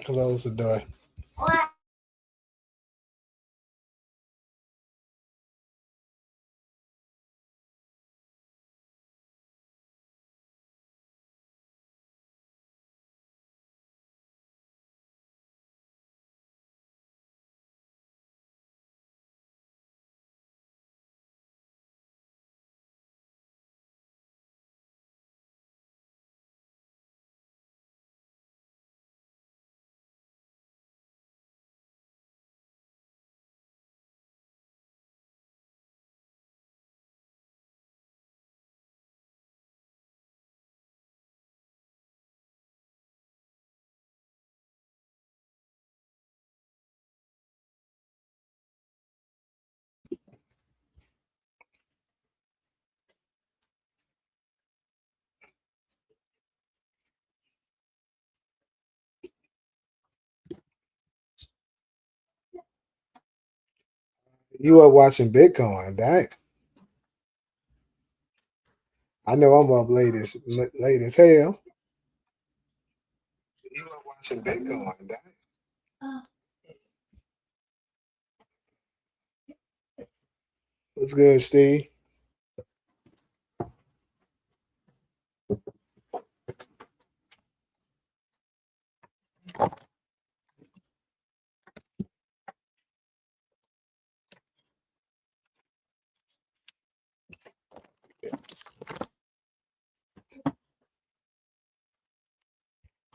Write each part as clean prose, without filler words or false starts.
Close the door. What? You are watching Bitcoin, dang. I know I'm up late as hell. You are watching Bitcoin, dang. What's good, Steve?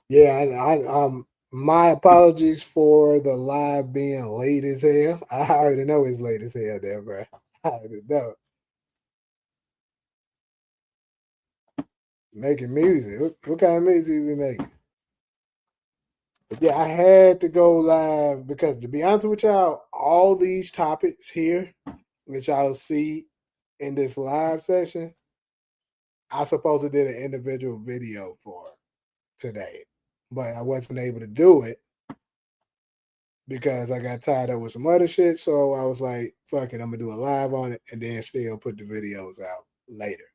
Yeah, my apologies for the live being late as hell. I already know it's late as hell there, bro. I already know. Making music. What kind of music you be making? But yeah, I had to go live because to be honest with y'all, all these topics here, which y'all see in this live session, I supposed to did an individual video for today, but I wasn't able to do it because I got tied up with some other shit. So I was like, fuck it, I'm gonna do a live on it and then still put the videos out later.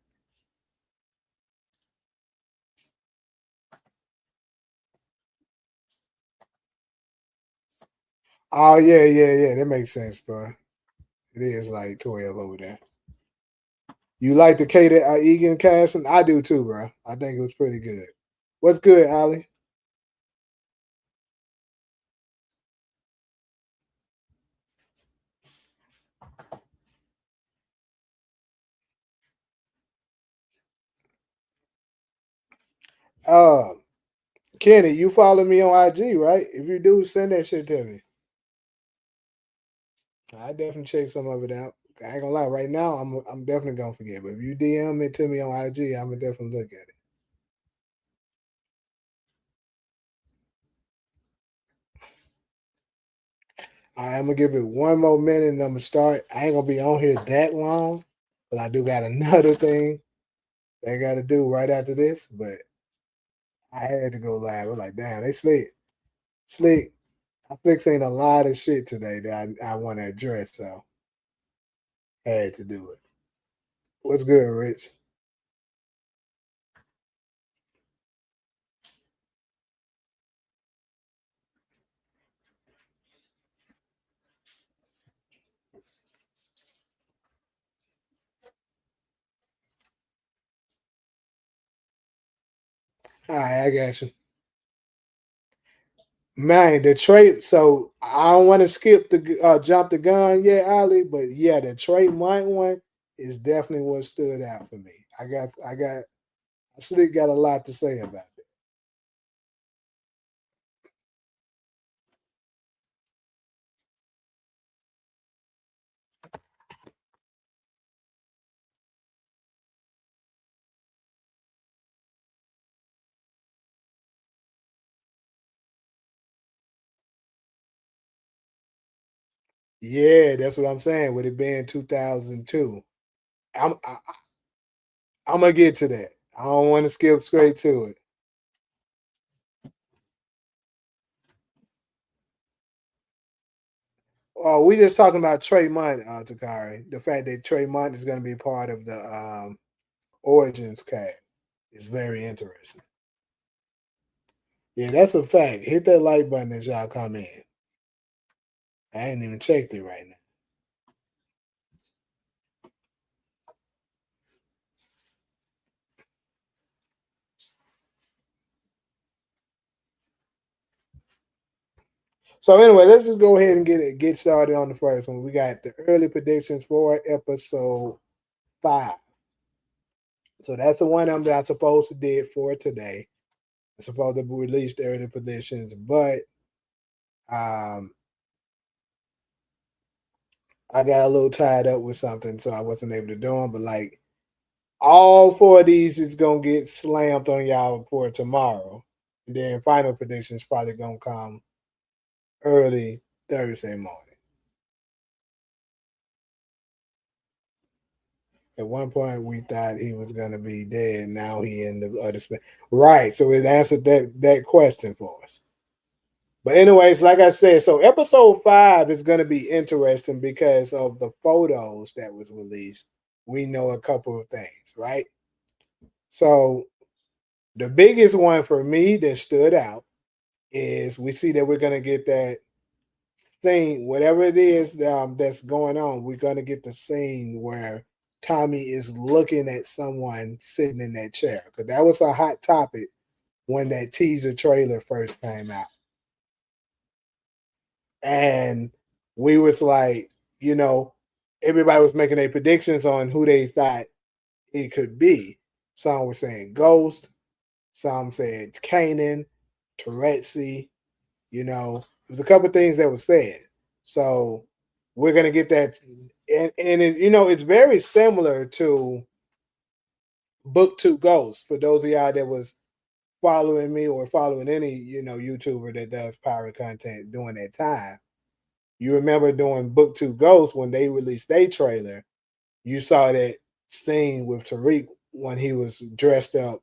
Oh yeah. That makes sense, bro. It is like 12 over there. You like the Kate Egan casting? I do too, bro. I think it was pretty good. What's good, Ali? Uh, Kenny, you follow me on IG, right? If you do, send that shit to me. I definitely check some of it out. I ain't gonna lie, right now I'm definitely gonna forget. But if you DM it to me on IG, I'm gonna definitely look at it. I'm gonna give it one more minute and I'm gonna start. I ain't gonna be on here that long, but I do got another thing that I gotta do right after this. But I had to go live. I'm like, damn, they sleep. Sleep. I'm fixing a lot of shit today that I want to address, so I had to do it. What's good, Rich? All right, I got you. Man, the trade. So I don't want to skip the jump the gun yet, Ali. But yeah, the trade Mike one is definitely what stood out for me. I still got a lot to say about it. Yeah, that's what I'm saying. With it being 2002, I'm I, I'm gonna get to that. I don't want to skip straight to it. Oh, we just talking about Tremont, Takari. The fact that Tremont is going to be part of the Origins cast is very interesting. Yeah, that's a fact. Hit that like button as y'all come in. I ain't even checked it right now. So anyway, let's just go ahead and get started on the first one. We got the early predictions for episode 5. So that's the one that I'm supposed to did for today. I'm supposed to release the early predictions, but um I got a little tied up with something, so I wasn't able to do them. But like all 4 of these is gonna get slammed on y'all for tomorrow. And then final predictions probably gonna come early Thursday morning. At one point, we thought he was gonna be dead. Now he in the other space. Right. So it answered that question for us. But anyways, like I said, so episode 5 is gonna be interesting because of the photos that was released. We know a couple of things, right? So the biggest one for me that stood out is we see that we're gonna get that thing, whatever it is that's going on, we're gonna get the scene where Tommy is looking at someone sitting in that chair because that was a hot topic when that teaser trailer first came out, and we was like, you know, everybody was making their predictions on who they thought it could be. Some were saying Ghost, some said Kanan, Touretsi. There's a couple things that was said. So we're gonna get that, and it's very similar to Book Two Ghosts. For those of y'all that was following me or following any YouTuber that does pirate content during that time, you remember doing Book Two Ghosts when they released their trailer. You saw that scene with Tariq when he was dressed up,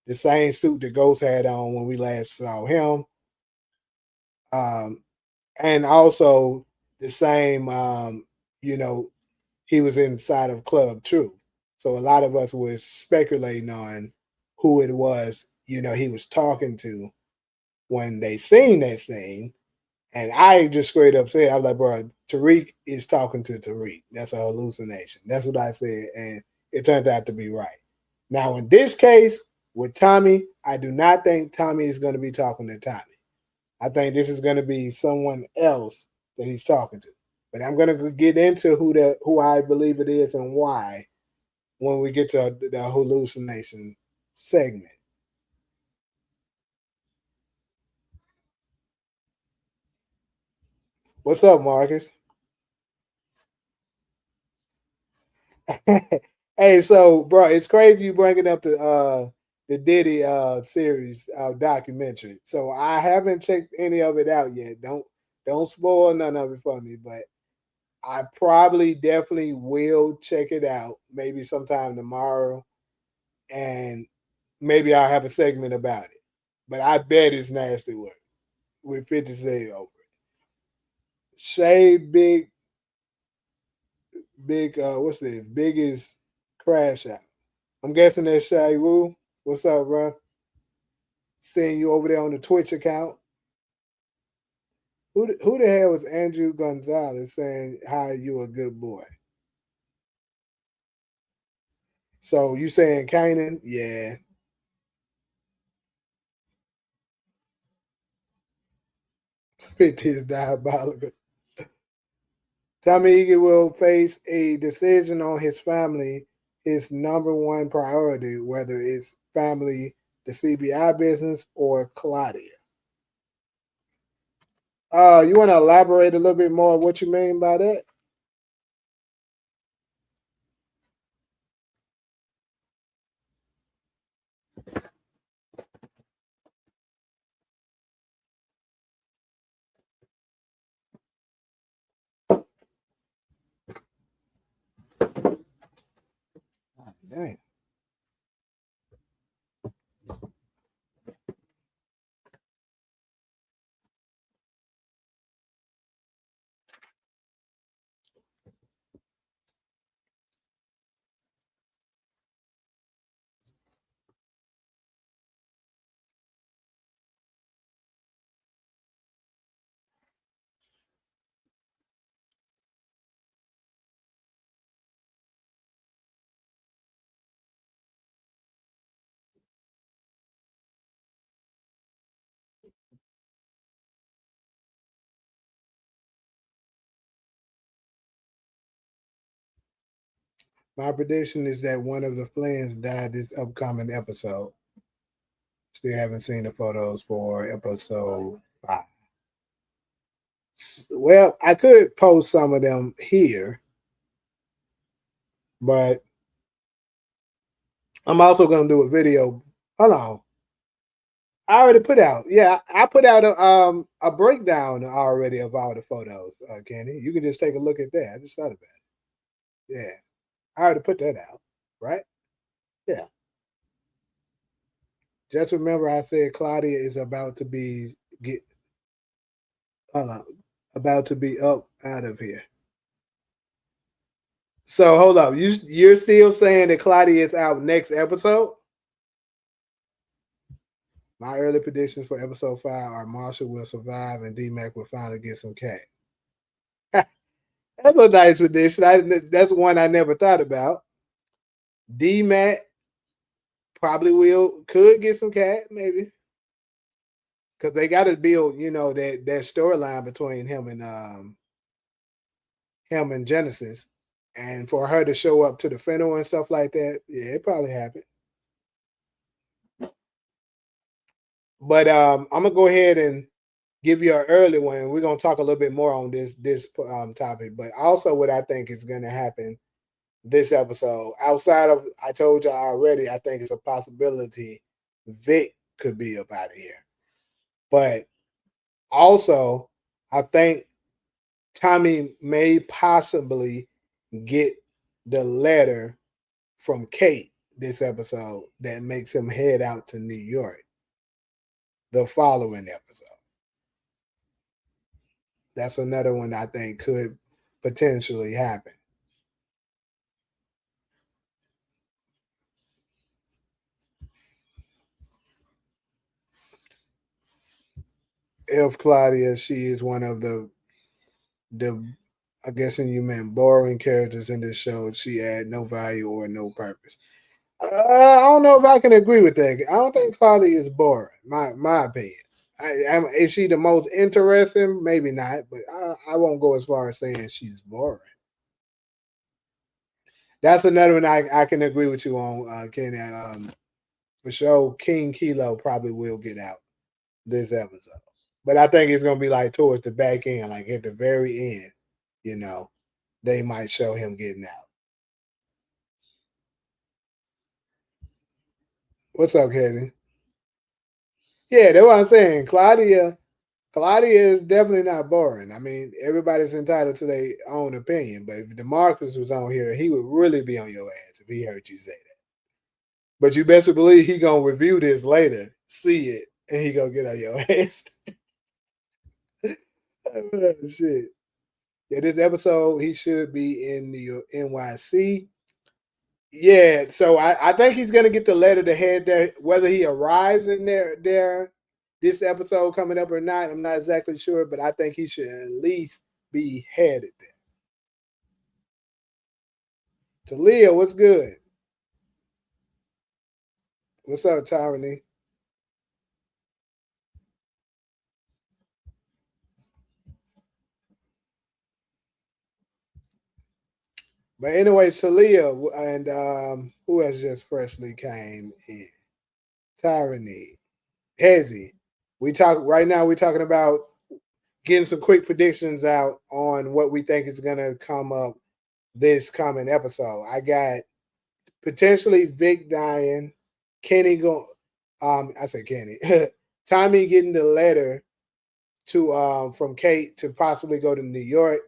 the same suit that Ghost had on when we last saw him. Um, and also the same you know he was inside of Club True, so a lot of us was speculating on who it was he was talking to when they seen that scene. And I just straight up said, I was like, bro, Tariq is talking to Tariq. That's a hallucination. That's what I said, and it turned out to be right. Now in this case with Tommy, I do not think Tommy is going to be talking to Tommy. I think this is going to be someone else that he's talking to. But I'm going to get into who I believe it is and why when we get to the hallucination segment. What's up, Marcus? Hey, so bro, it's crazy you bringing up the Diddy series documentary. So I haven't checked any of it out yet. Don't spoil none of it for me, but I probably definitely will check it out maybe sometime tomorrow, and maybe I'll have a segment about it. But I bet it's nasty work with 50 Cent over it. Shay big what's this? Biggest crash out. I'm guessing that's Shay Wu. What's up, bro? Seeing you over there on the Twitch account. Who the hell was Andrew Gonzalez saying how you a good boy? So you saying Kanan? Yeah. 50 is diabolical. Tommy Egan will face a decision on his family, his number one priority, whether it's family, the CBI business, or Claudia. You want to elaborate a little bit more what you mean by that? Dang. My prediction is that one of the Flynns died this upcoming episode. Still haven't seen the photos for episode 5. Well, I could post some of them here, but I'm also going to do a video. Hold on. I already put out. Yeah, I put out a breakdown already of all the photos, Kenny. You can just take a look at that. I just thought about it. Yeah, I already put that out, right? Yeah. Just remember, I said Claudia is about to be get hold on, about to be up out of here. So hold up, you're still saying that Claudia is out next episode? My early predictions for episode 5 are Marshall will survive and D-Mac will finally get some cat. That's a nice prediction. That's one I never thought about. D-Mac probably could get some cat, maybe. Because they got to build, that storyline between him and Genesis. And for her to show up to the funeral and stuff like that, yeah, it probably happened. But I'm gonna go ahead and give you an early one. We're gonna talk a little bit more on this topic, but also what I think is gonna happen this episode. Outside of I told you already, I think it's a possibility Vic could be up out of here. But also, I think Tommy may possibly get the letter from Kate this episode that makes him head out to New York the following episode. That's another one I think could potentially happen. If Claudia, she is one of the I guess you meant boring characters in this show. She had no value or no purpose. I don't know if I can agree with that. I don't think Claudia is boring. My opinion. Is she the most interesting? Maybe not, but I won't go as far as saying she's boring. That's another one I can agree with you on, Kenny. For sure, King Kilo probably will get out this episode, but I think it's gonna be like towards the back end, like at the very end. You know, they might show him getting out. What's up, Kenny? Yeah, that's what I'm saying. Claudia is definitely not boring. I mean, everybody's entitled to their own opinion, but if DeMarcus was on here, he would really be on your ass if he heard you say that. But you best believe he gonna review this later, see it, and he gonna get on your ass. Oh, shit. Yeah, this episode he should be in the NYC. Yeah, so I think he's gonna get the letter to head there. Whether he arrives in there this episode coming up or not, I'm not exactly sure, but I think he should at least be headed there. Talia, what's good? What's up, Tyranny? But anyway, Talia and who has just freshly came in? Tyranny, Hezzy. We talk right now. We're talking about getting some quick predictions out on what we think is gonna come up this coming episode. I got potentially Vic dying, Kenny go. I said Kenny. Tommy getting the letter to from Kate to possibly go to New York.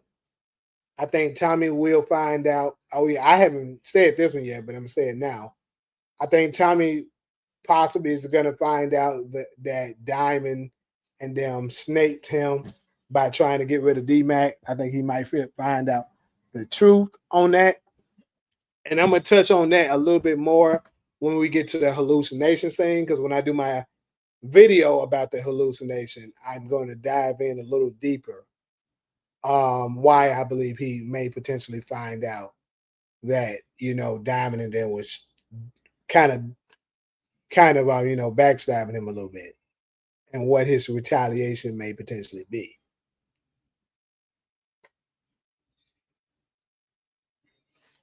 I think Tommy will find out. Oh yeah, I haven't said this one yet, but I'm saying now. I think Tommy possibly is going to find out that Diamond and them snaked him by trying to get rid of D-Mac. I think he might find out the truth on that. And I'm going to touch on that a little bit more when we get to the hallucination thing, because when I do my video about the hallucination, I'm going to dive in a little deeper why I believe he may potentially find out that, Diamond and them was kind of backstabbing him a little bit and what his retaliation may potentially be.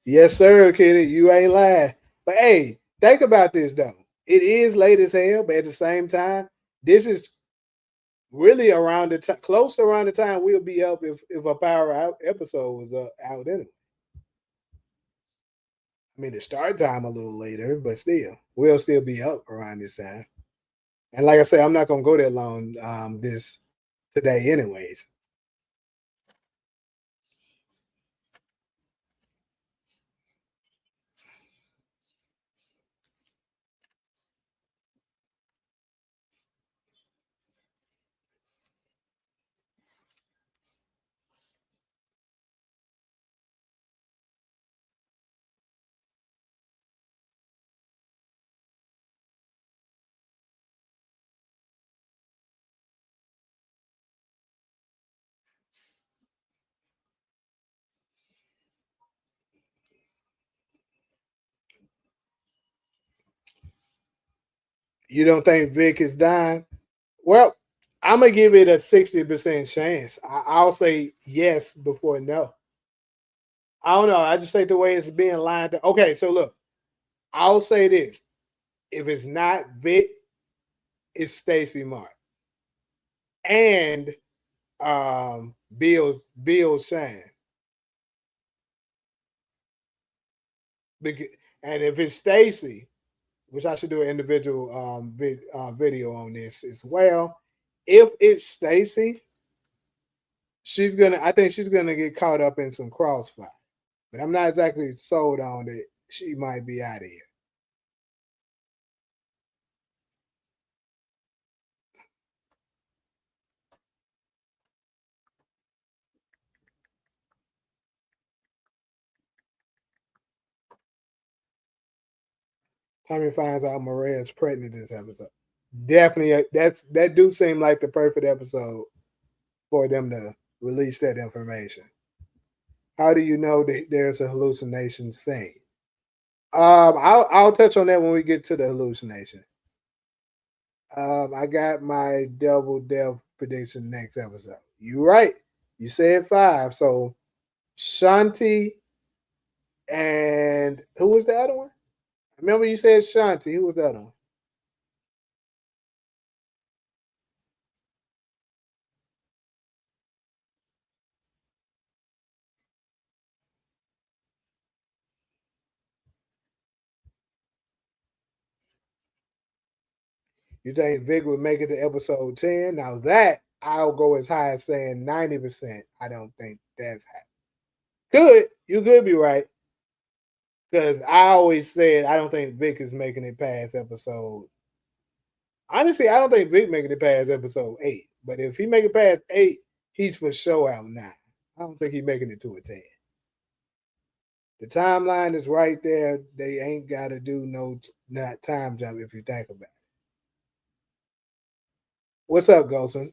Yes, sir, Kenny. You ain't lying. But hey, think about this though. It is late as hell, but at the same time, this is really around the time, close around the time we'll be up if a power out episode was out anyway. I mean, the start time a little later, but still, we'll still be up around this time. And like I said, I'm not gonna go that long this today, anyways. You don't think Vic is dying? Well, I'm gonna give it a 60% chance. I'll say yes before no. I don't know. I just think the way it's being lined up. Okay, so look, I'll say this: if it's not Vic, it's Stacy Mark and Bill Shine. And if it's Stacy, which I should do an individual video on this as well. If it's Stacy, she's gonna. I think she's gonna get caught up in some crossfire, but I'm not exactly sold on that. She might be out of here. Tommy finds out Maria's pregnant this episode. Definitely, that do seem like the perfect episode for them to release that information. How do you know that there's a hallucination scene? I'll touch on that when we get to the hallucination. I got my double death prediction next episode. You right. You said five. So Shanti and who was the other one? Remember you said Shanti. Who was the other one? You think Vic would make it to episode 10? Now that I'll go as high as saying 90%. I don't think that's happening. Could. You could be right. Because I always said I don't think Vic is making it past episode. Honestly, I don't think Vic making it past episode 8. But if he make it past 8, he's for sure out 9. I don't think he's making it to a 10. The timeline is right there. They ain't got to do no not time jump if you think about it. What's up, Golson?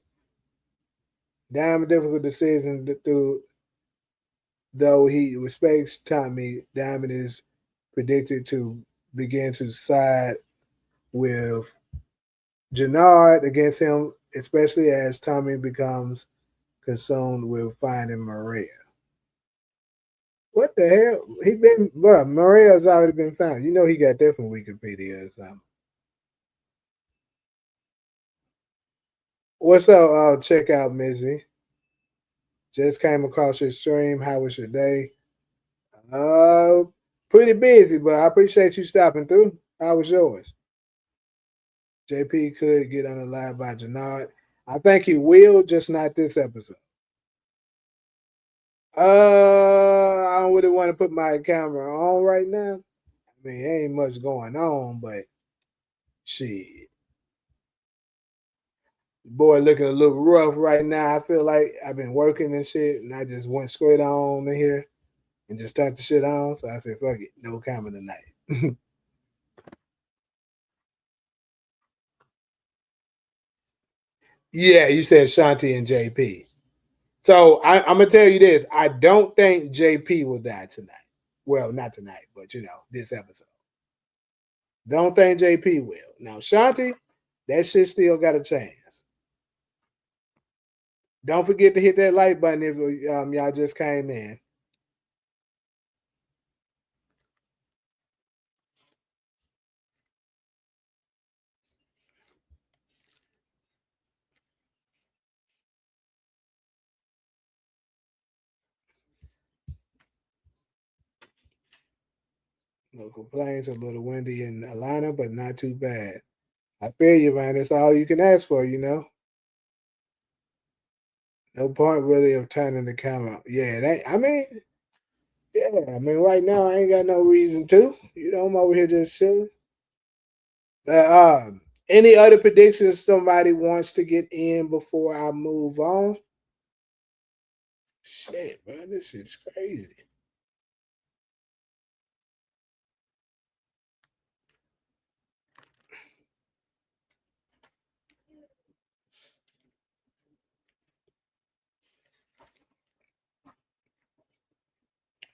Damn difficult decision through though he respects Tommy. Diamond is predicted to begin to side with Jannard against him, especially as Tommy becomes consumed with finding Maria. What the hell? He been, bro, Maria's already been found. You know he got that from Wikipedia or something. What's up? Check out Mizzy. Just came across your stream. How was your day? Uh, Pretty busy, but I appreciate you stopping through. How was yours? JP could get on the live by Jannard. I think he will, just not this episode. I don't really want to put my camera on right now. I mean, ain't much going on, but shit. Boy looking a little rough right now. I feel like I've been working and shit, and I just went straight on in here and just turned the shit on. So I said, fuck it, no camera tonight. Yeah, you said Shanti and JP. So I'm gonna tell you this: I don't think JP will die tonight. Well, not tonight, but this episode. Don't think JP will. Now Shanti, that shit still got a chance. Don't forget to hit that like button if y'all just came in. No complaints. A little windy in Atlanta, but not too bad. I feel you, man. That's all you can ask for, you know. No point really of turning the camera. Yeah, that. I mean, yeah. I mean, right now I ain't got no reason to. You know, I'm over here just chilling. Any other predictions somebody wants to get in before I move on? Shit, bro, this shit's crazy.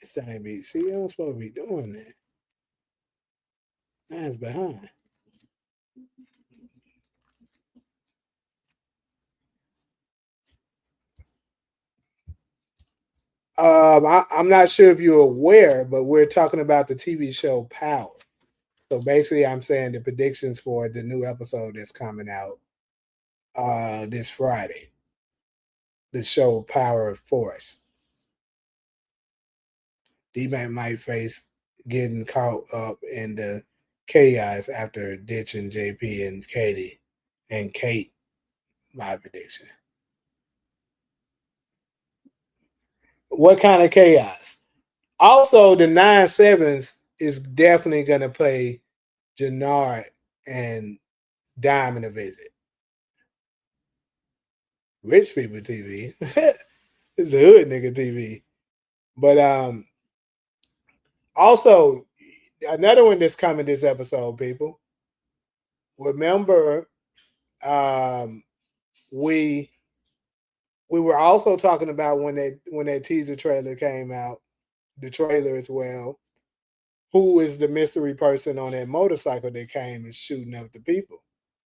This ain't be. See, I'm supposed to be doing that. Mine's behind. I'm not sure if you're aware, but we're talking about the TV show Power. So basically, I'm saying the predictions for the new episode that's coming out this Friday. The show Power of Force. D-Mac might face getting caught up in the chaos after ditching JP and Katie and Kate. My prediction. What kind of chaos? Also, the 9-7s is definitely going to play Jannard and Diamond a visit. Rich people TV. It's a hood nigga TV. But also another one that's coming this episode, people. Remember, um, we we were also talking about when that teaser trailer came out, the trailer as well. Who is the mystery person on that motorcycle that came and shooting up the people?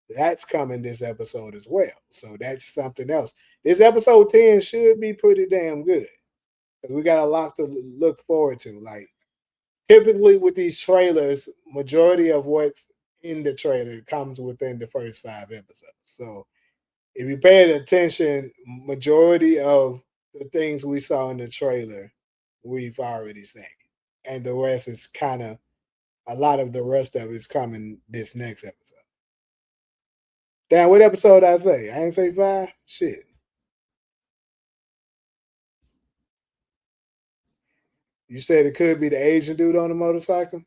That's coming this episode as well. So that's something else. This episode 10 should be pretty damn good because we got a lot to look forward to. Like typically with these trailers, majority of what's in the trailer comes within the first 5 episodes. So if you paid attention, majority of the things we saw in the trailer, we've already seen, and the rest is kind of a lot of the rest of it's coming this next episode. Damn, what episode I say? I ain't say 5. Shit, you said it could be the Asian dude on the motorcycle.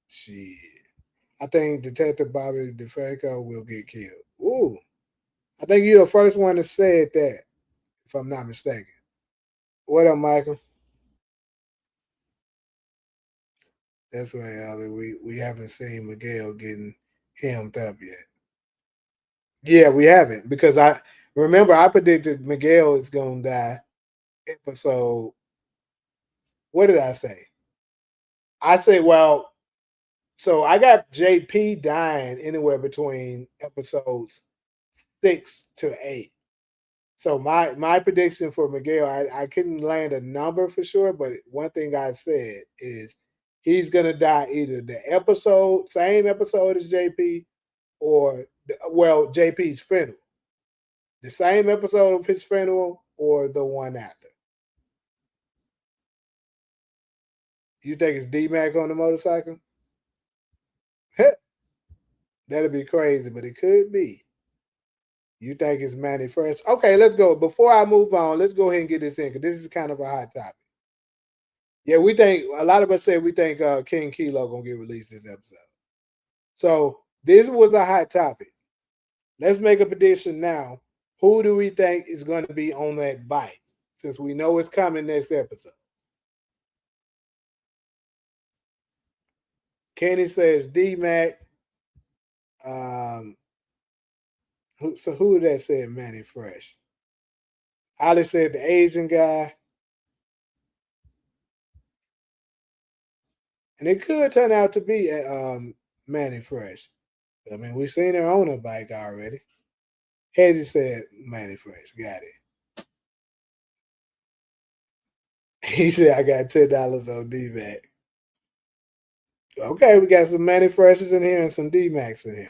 Shit, I think Detective Bobby DeFranco will get killed. Ooh, I think you're the first one to say that, if I'm not mistaken. What up, Michael? That's right, Ali. We haven't seen Miguel getting hemmed up yet. Yeah, we haven't because I remember I predicted Miguel is gonna die. So what did I say? I say, well, so I got JP dying anywhere between episodes 6 to 8. So my prediction for Miguel, I couldn't land a number for sure, but one thing I've said is he's gonna die either the episode, same episode as JP, or well, JP's funeral. The same episode of his funeral or the one after. You think it's D Mac on the motorcycle? That'd be crazy, but it could be. You think it's Manny Fresh? Okay, let's go. Before I move on, let's go ahead and get this in because this is kind of a hot topic. Yeah, we think a lot of us say we think King Kilo gonna get released this episode. So this was a hot topic. Let's make a prediction now. Who do we think is going to be on that bike? Since we know it's coming next episode. Kenny says D Mac. Um, who that said Manny Fresh? Ali said the Asian guy, and it could turn out to be Manny Fresh. I mean, we've seen her on a bike already. Hezzy said Manny Fresh. Got it. He said I got $10 on D Mac. Okay, we got some Manny Freshes in here and some D Max in here.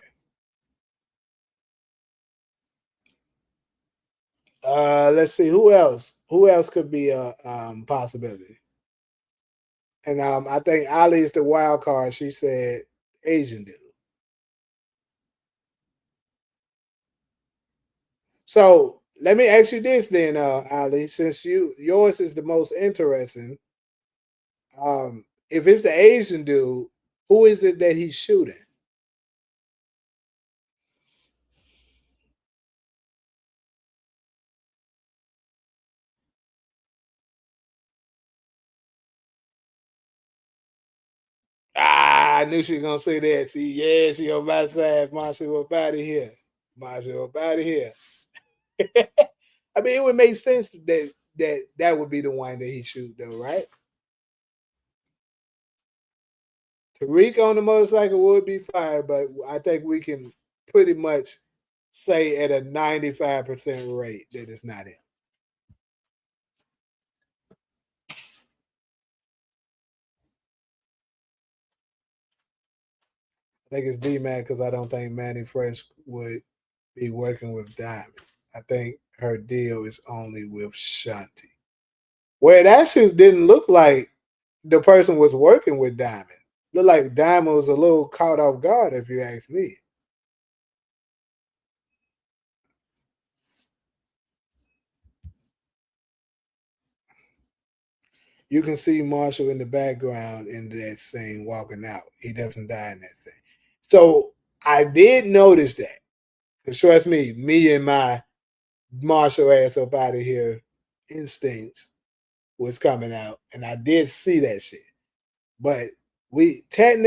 Let's see who else. Who else could be a possibility? And I think Ali is the wild card. She said Asian dude. So let me ask you this then, Ali, since yours is the most interesting. If it's the Asian dude, who is it that he's shooting? I knew she was gonna say that. See, yeah, she gonna bypass Marshall up out of here. Marshall up out of here. I mean, it would make sense that would be the one that he shoot though, right? Tariq on the motorcycle would be fine, but I think we can pretty much say at a 95% rate that it's not him. I think it's D Man because I don't think Manny Fresh would be working with Diamond. I think her deal is only with Shanti. Well, it actually didn't look like the person was working with Diamond. Looked like Diamond was a little caught off guard, if you ask me. You can see Marshall in the background in that scene walking out. He doesn't die in that thing. So I did notice that. And trust me and my Marshall ass up out of here instincts was coming out. And I did see that shit. But we can't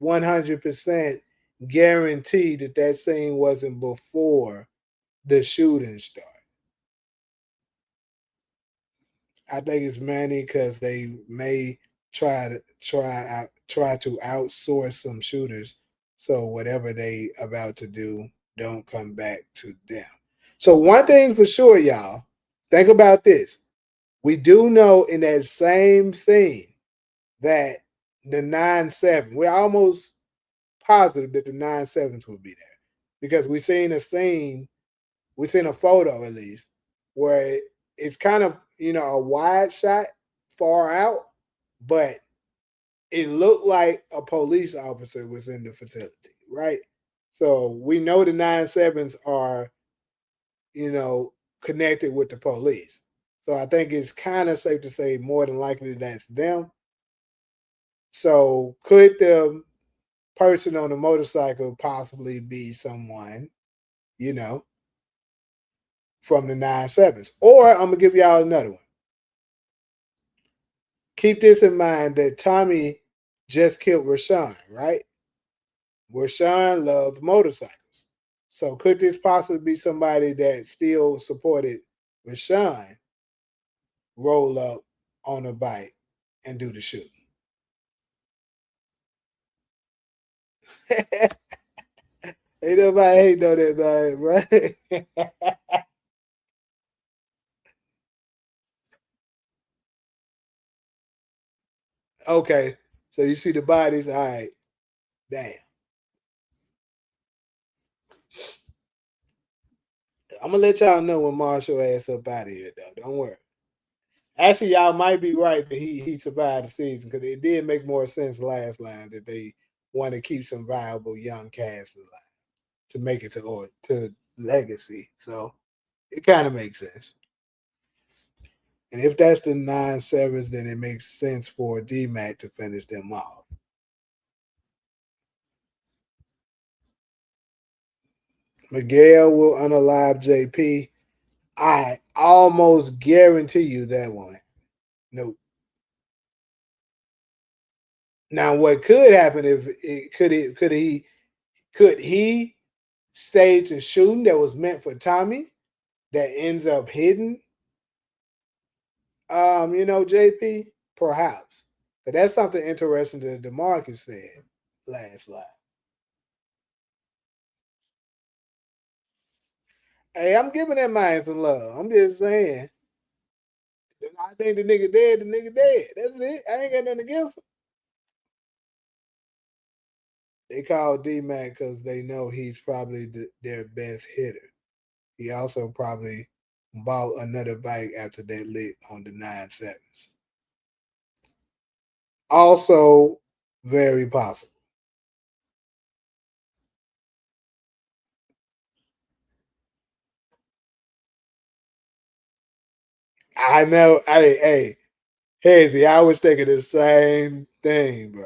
100% guarantee that that scene wasn't before the shooting started. I think it's Manny because they may try to outsource some shooters, so whatever they about to do don't come back to them. So one thing for sure, y'all, think about this. We do know in that same scene that the 9-7, we're almost positive that the 9-7s will be there because we've seen a photo at least where it's kind of a wide shot far out, but it looked like a police officer was in the facility, right? So we know the 9-7s are you know connected with the police. So I think it's kind of safe to say more than likely that's them. So could the person on the motorcycle possibly be someone you know from the 9-7s? Or I'm gonna give y'all another one. Keep this in mind that Tommy just killed Rashawn, right? Rashawn loves motorcycles. So could this possibly be somebody that still supported Rashawn roll up on a bike and do the shooting? Ain't nobody hate on that man, right? Okay. So you see the bodies, all right. Damn. I'm gonna let y'all know when Marshall ass up out of here though. Don't worry. Actually, y'all might be right that he survived the season because it did make more sense last line that they want to keep some viable young cast alive to make it to legacy. So it kind of makes sense. And if that's the 9-7s, then it makes sense for DMAC to finish them off. Miguel will unalive JP. I almost guarantee you that one. Nope. Now, what could happen if could he stage a shooting that was meant for Tommy that ends up hidden? JP, perhaps. But that's something interesting that DeMarcus said last live. Hey, I'm giving that man some love. I'm just saying. I think the nigga dead, the nigga dead. That's it. I ain't got nothing to give him. They call D Mac because they know he's probably their best hitter. He also probably bought another bike after that lit on the 9-7s. Also, very possible. I know. Hey, Hazy, I was thinking the same thing, bro.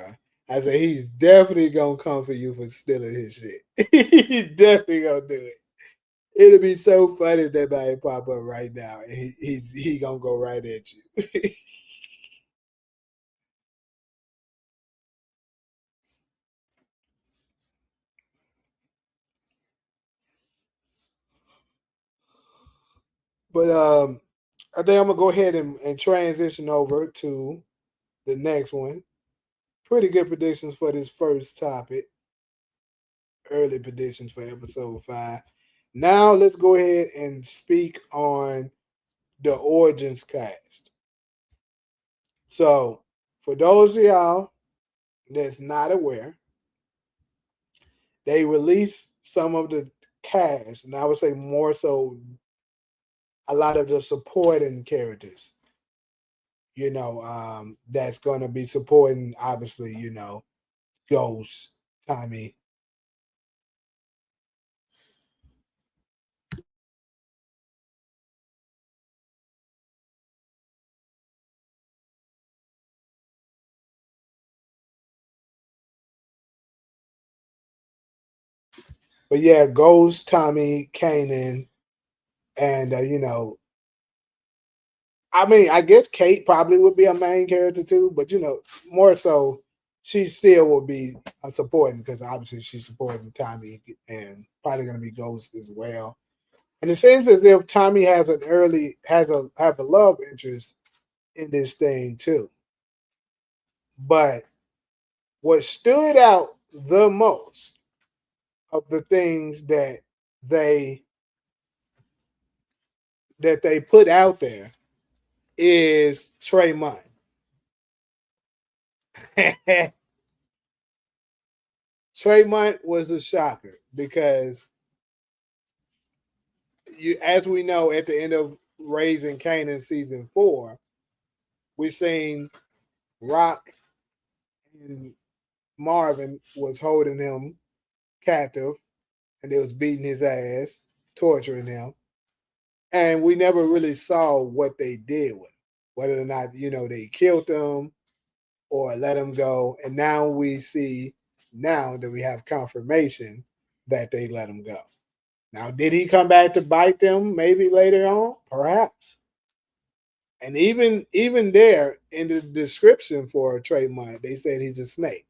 I said he's definitely gonna come for you for stealing his shit. He's definitely gonna do it. It'll be so funny if that might pop up right now, and he gonna go right at you. But I think I'm gonna go ahead and transition over to the next one. Pretty good predictions for this first topic. Early predictions for episode 5. Now let's go ahead and speak on the origins cast. So, for those of y'all that's not aware, they released some of the cast, and I would say more so a lot of the supporting characters. That's gonna be supporting, obviously, Ghost, Tommy. But yeah, Ghost, Tommy, Kanan, and I mean, I guess Kate probably would be a main character too, but more so, she still will be supporting because obviously she's supporting Tommy and probably going to be Ghost as well. And it seems as if Tommy has an early has a have a love interest in this thing too. But what stood out the most of the things they they put out there is Tremont. Tremont was a shocker because as we know, at the end of Raising Kanan season 4, we seen Rock and Marvin was holding him captive, and they was beating his ass, torturing him, and we never really saw what they did with him, whether or not they killed him or let him go. And now we see now that we have confirmation that they let him go. Now, did he come back to bite them? Maybe later on, perhaps. And even there in the description for Trayvon, they said he's a snake.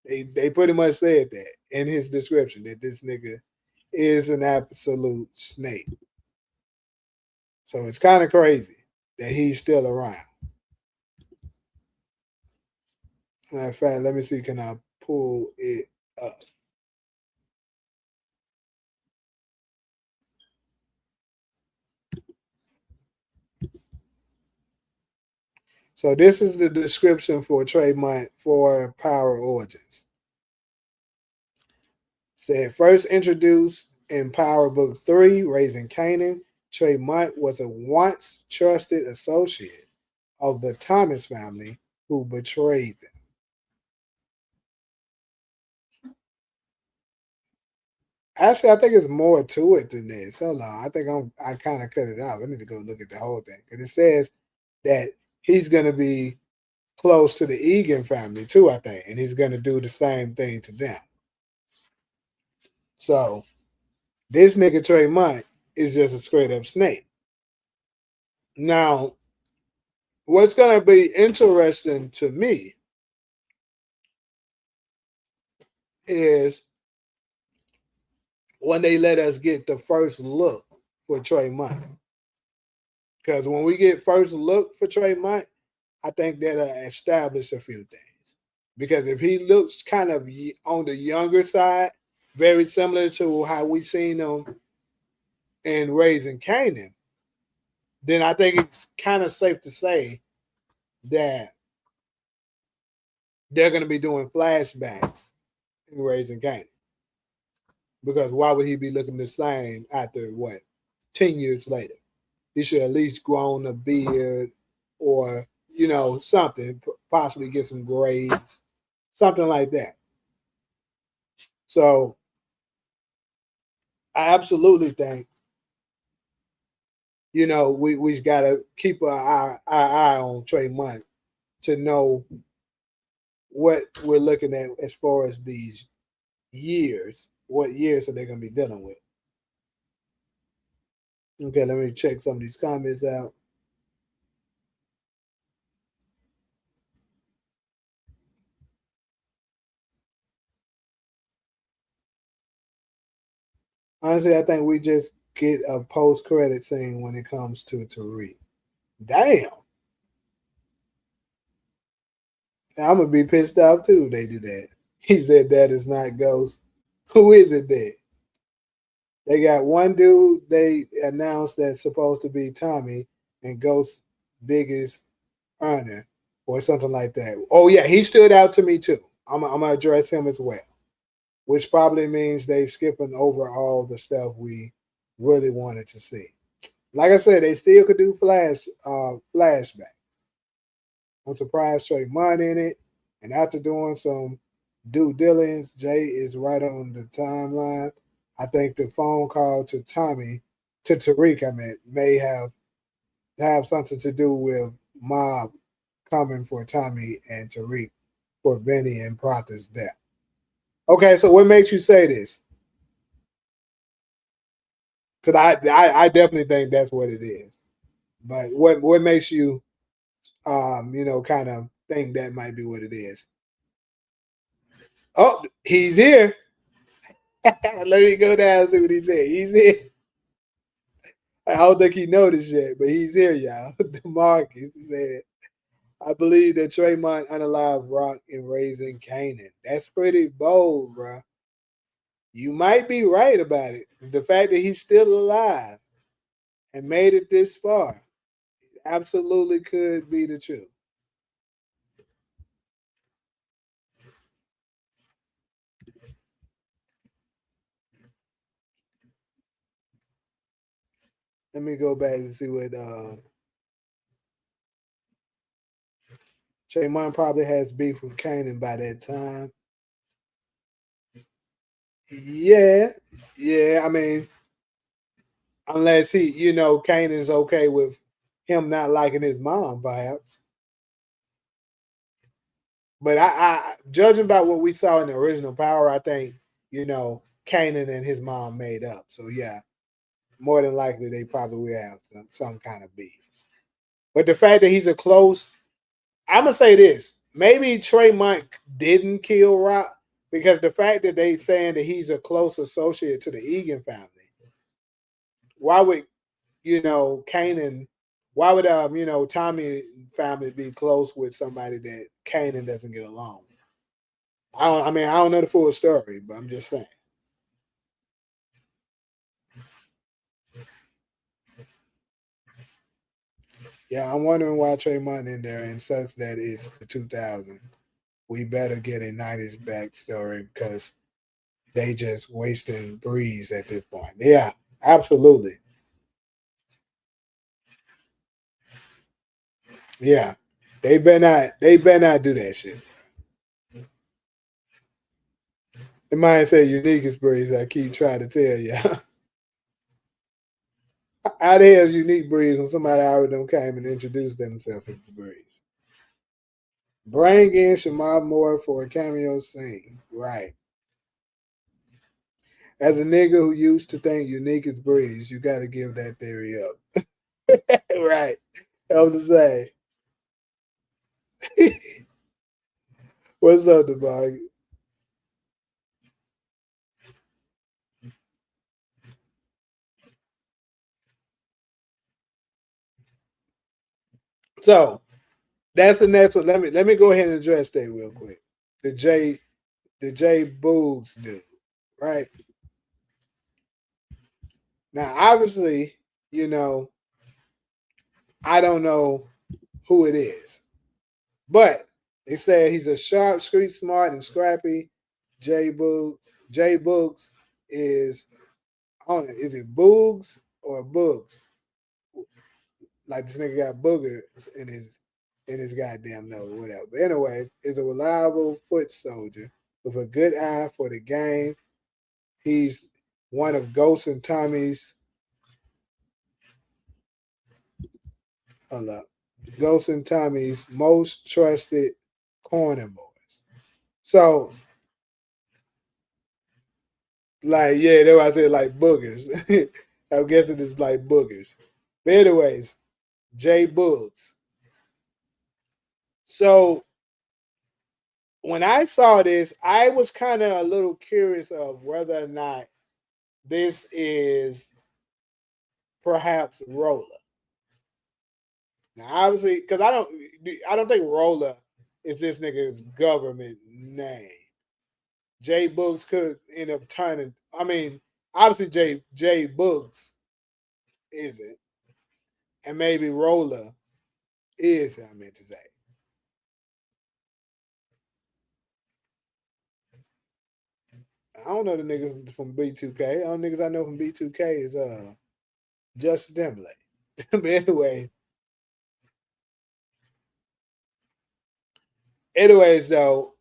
They pretty much said that in his description that this nigga is an absolute snake. So it's kind of crazy that he's still around. Matter of fact, let me see, can I pull it up? So this is the description for Trayvon for Power Origins. Said first introduced in Power Book 3, Raising Kanan, Tremont was a once trusted associate of the Thomas family who betrayed them. Actually, I think it's more to it than this. Hold on. I think I kind of cut it out. I need to go look at the whole thing. Because it says that he's gonna be close to the Egan family too, I think. And he's gonna do the same thing to them. So this nigga Tremont is just a straight up snake. Now, what's going to be interesting to me is when they let us get the first look for Tremont. Because when we get first look for Tremont, I think that'll establish a few things. Because if he looks kind of on the younger side, very similar to how we seen him in Raising Canaan, then I think it's kind of safe to say that they're going to be doing flashbacks in Raising Canaan. Because why would he be looking the same after what 10 years later? He should at least grown a beard or something, possibly get some grades, something like that. So I absolutely think, we got to keep our eye on Trey Monk to know what we're looking at as far as these years. What years are they going to be dealing with? Okay, let me check some of these comments out. Honestly, I think we just get a post credit scene when it comes to Tariq. Damn. I'm gonna be pissed off too if they do that. He said that is not Ghost. Who is it then? They got one dude they announced that's supposed to be Tommy and Ghost's biggest earner or something like that. Oh yeah, he stood out to me too. I'm gonna address him as well, which probably means they skipping over all the stuff we really wanted to see. Like I said, they still could do flashback. I'm surprised Trey Munn in it. And after doing some due diligence, Jay is right on the timeline. I think the phone call to Tariq, may have something to do with Mob coming for Tommy and Tariq for Benny and Proctor's death. Okay, so what makes you say this? Because I definitely think that's what it is. But what makes you kind of think that might be what it is? Oh, he's here. Let me go down and see what he said. He's here. I don't think he noticed yet, but he's here, y'all. DeMarcus said, I believe that Tremont unalive Rock in raising Canaan. That's pretty bold, bro. You might be right about it. The fact that he's still alive and made it this far absolutely could be the truth. Let me go back and see what Tremont probably has beef with Canaan by that time. Yeah, yeah. I mean, unless Kanan's okay with him not liking his mom, perhaps. But I judging by what we saw in the original Power, I think Kanan and his mom made up. So yeah, more than likely they probably will have some kind of beef. But the fact that he's a close, I'm gonna say this: maybe Trey Monk didn't kill Rock because the fact that they saying that he's a close associate to the Egan family. Why would Kanan? Why would Tommy family be close with somebody that Kanan doesn't get along with? I don't know the full story, but I'm just saying. Yeah, I'm wondering why Tremont in there, and such that is the 2000. We better get a 90s backstory because they just wasting breeze at this point. Yeah, absolutely. Yeah, they better not do that shit. It might say unique breeze. I keep trying to tell you. How the hell is unique breeze when somebody already done came and introduced themselves as the breeze? Bring in Shamar Moore for a cameo scene. Right. As a nigga who used to think unique is breeze, you got to give that theory up. Right. I'm to say. What's up, Devon? So that's the next one. Let me go ahead and address that real quick. The J Boogs dude, right? Now, obviously, you know, I don't know who it is, but they said he's a sharp, street smart, and scrappy. J Boogs. J Boogs is I don't know, is it Boogs or Boogs? Like this nigga got boogers in his in his goddamn nose, whatever. But anyways, is a reliable foot soldier with a good eye for the game. He's one of Ghost and Tommy's hold up, Ghost and Tommy's most trusted corner boys. So, like, yeah, that's why I said like boogers. I'm guessing it's like boogers. But anyways, Jay Boogs. So when I saw this, I was kind of a little curious of whether or not this is perhaps Roller. Now, obviously, because I don't think Roller is this nigga's government name. Jay Books could end up turning. I mean, obviously Jay Books isn't, and maybe Roller is. I meant to say. I don't know the niggas from B2K. All niggas I know from B2K is Justin Timberlake. But anyways, though,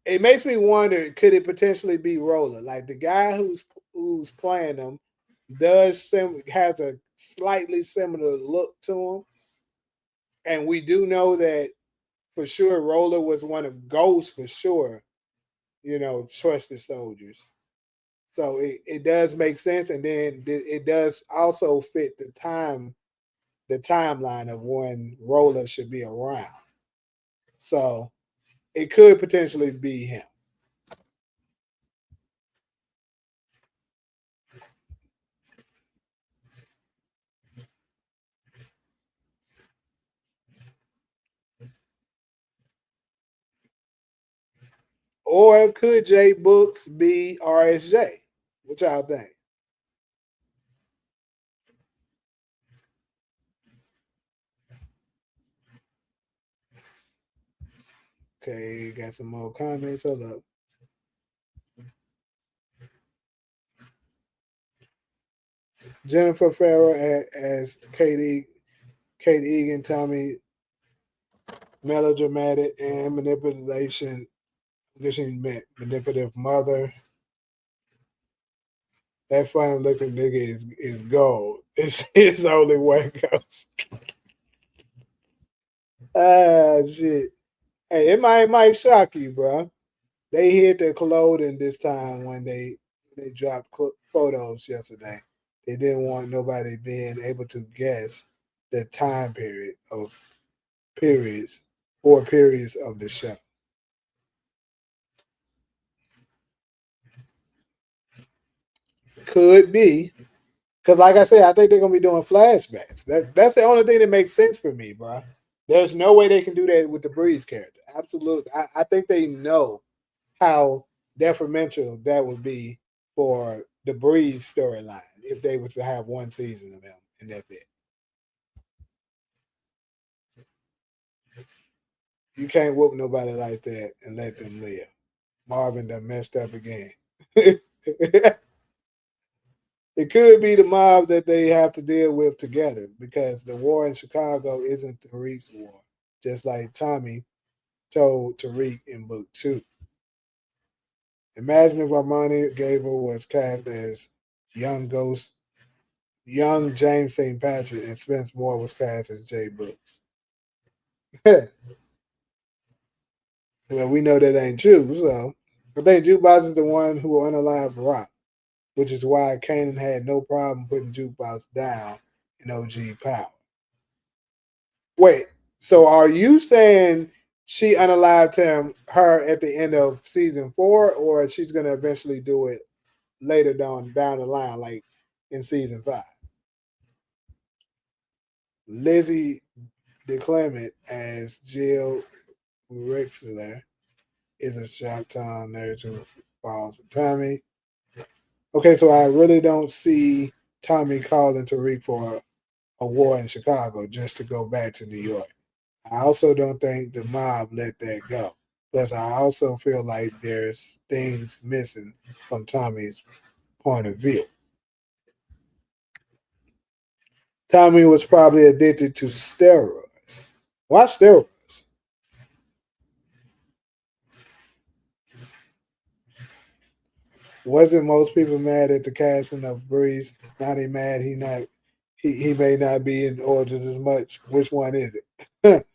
it makes me wonder: could it potentially be Roller? Like the guy who's playing them has a slightly similar look to him, and we do know that for sure Roller was one of Ghost for sure. Trusted soldiers. So it does make sense, and then it does also fit the timeline of when Roller should be around. So it could potentially be him. Or could Jay Books be RSJ? What y'all think? Okay, got some more comments. Hold up. Jennifer Farrell as Kate Egan, Tommy, melodramatic and manipulation. I guess she meant manipulative mother. That funny looking nigga is gold. It's only one goes. Ah shit. Hey, it might shock you, bro. They hit the clothing this time when they dropped photos yesterday. They didn't want nobody being able to guess the time period of periods or periods of the show. Could be because, like I said, I think they're gonna be doing flashbacks. That's the only thing that makes sense for me, bro. There's no way they can do that with the Breeze character. Absolutely, I think they know how detrimental that would be for the Breeze storyline if they was to have one season of him and that's it. You can't whoop nobody like that and let them live. Marvin done messed up again. It could be the mob that they have to deal with together because the war in Chicago isn't Tariq's war, just like Tommy told Tariq in book two. Imagine if Armani Gable was cast as young Ghost, young James St. Patrick, and Spence Moore was cast as Jay Brooks. Well, we know that ain't true, so I think Jukebox is the one who will unalive Rock, which is why Kanan had no problem putting Jukebox down in OG Power. Wait, so are you saying she unalived her at the end of season 4, or she's gonna eventually do it later down the line, like in season 5? Lizzie DeClement as Jill Rixler is a shop town nurse who falls for Tommy. Okay, so I really don't see Tommy calling Tariq for a war in Chicago just to go back to New York. I also don't think the mob let that go. Plus, I also feel like there's things missing from Tommy's point of view. Tommy was probably addicted to steroids. Why steroids? Wasn't most people mad at the casting of Breeze? Now they mad he may not be in Origins as much. Which one is it?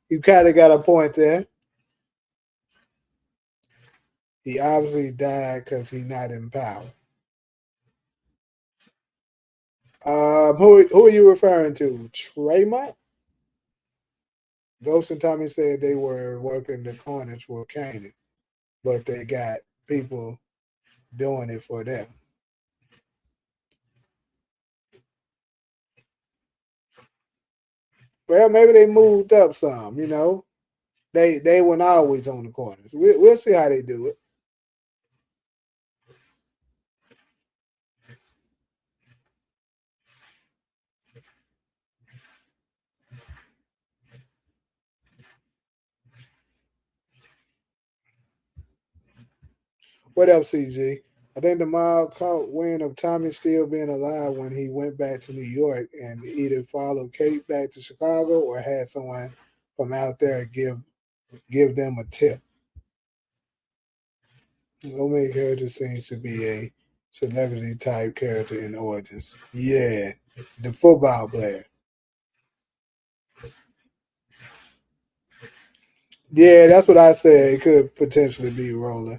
You kind of got a point there. He obviously died because he's not in power. Who are you referring to? Tremont? Ghost and Tommy said they were working the corners for Kanan, but they got people doing it for them. Well, maybe they moved up some. They weren't always on the corners. We'll see how they do it. What else, CG? I think the mild caught wind of Tommy still being alive when he went back to New York and either followed Kate back to Chicago or had someone from out there give them a tip. Omega character seems to be a celebrity type character in Origins. Yeah, the football player. Yeah, that's what I said. It could potentially be Roller.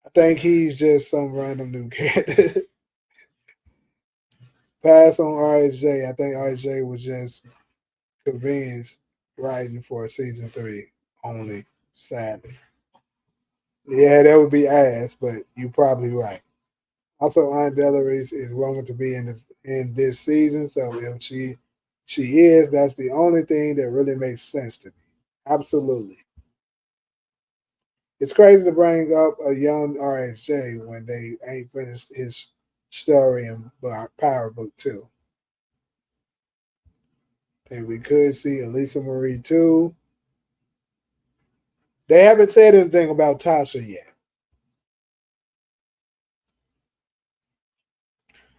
I think he's just some random new character. Pass on RSJ. I think RSJ was just convenience writing for season 3 only. Sadly, yeah, that would be ass, but you probably right. Also, Aunt Delores is rumored to be in this season, so if she is, that's the only thing that really makes sense to me. Absolutely, it's crazy to bring up a young RSJ when they ain't finished his story in Power Book 2. And we could see Elisa Marie too. They haven't said anything about Tasha yet.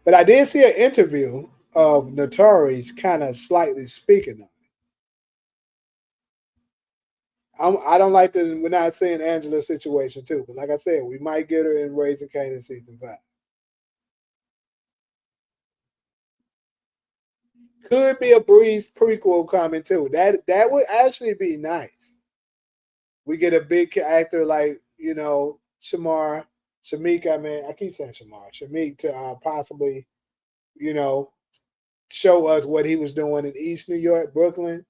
But I did see an interview of Notorious kind of slightly speaking on it. I don't like the we're not seeing Angela's situation too, but like I said, we might get her in Raising Kanan season 5. Could be a Breeze prequel coming too. That would actually be nice. We get a big actor like Shamar, Shamik. I mean, I keep saying Shamar, Shamik to possibly you know show us what he was doing in East New York, Brooklyn.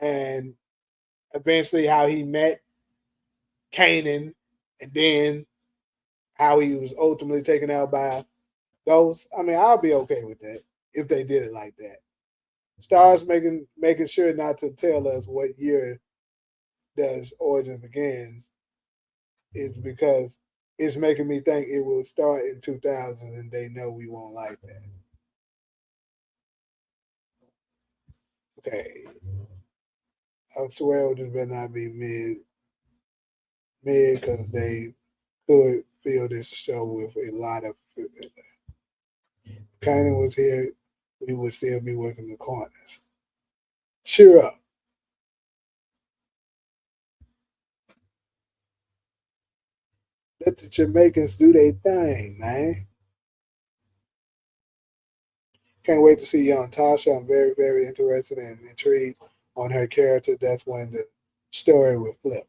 And eventually how he met Kanan, and then how he was ultimately taken out by Ghost. I mean, I'll be okay with that if they did it like that. Stars making sure not to tell us what year does Origin begins is because it's making me think it will start in 2000, and they know we won't like that. Okay, I swear this better not be mid because they could fill this show with a lot of Kanan was here, we would still be working the corners. Cheer up. Let the Jamaicans do their thing, man. Can't wait to see young Tasha. I'm very, very interested and intrigued on her character. That's when the story will flip.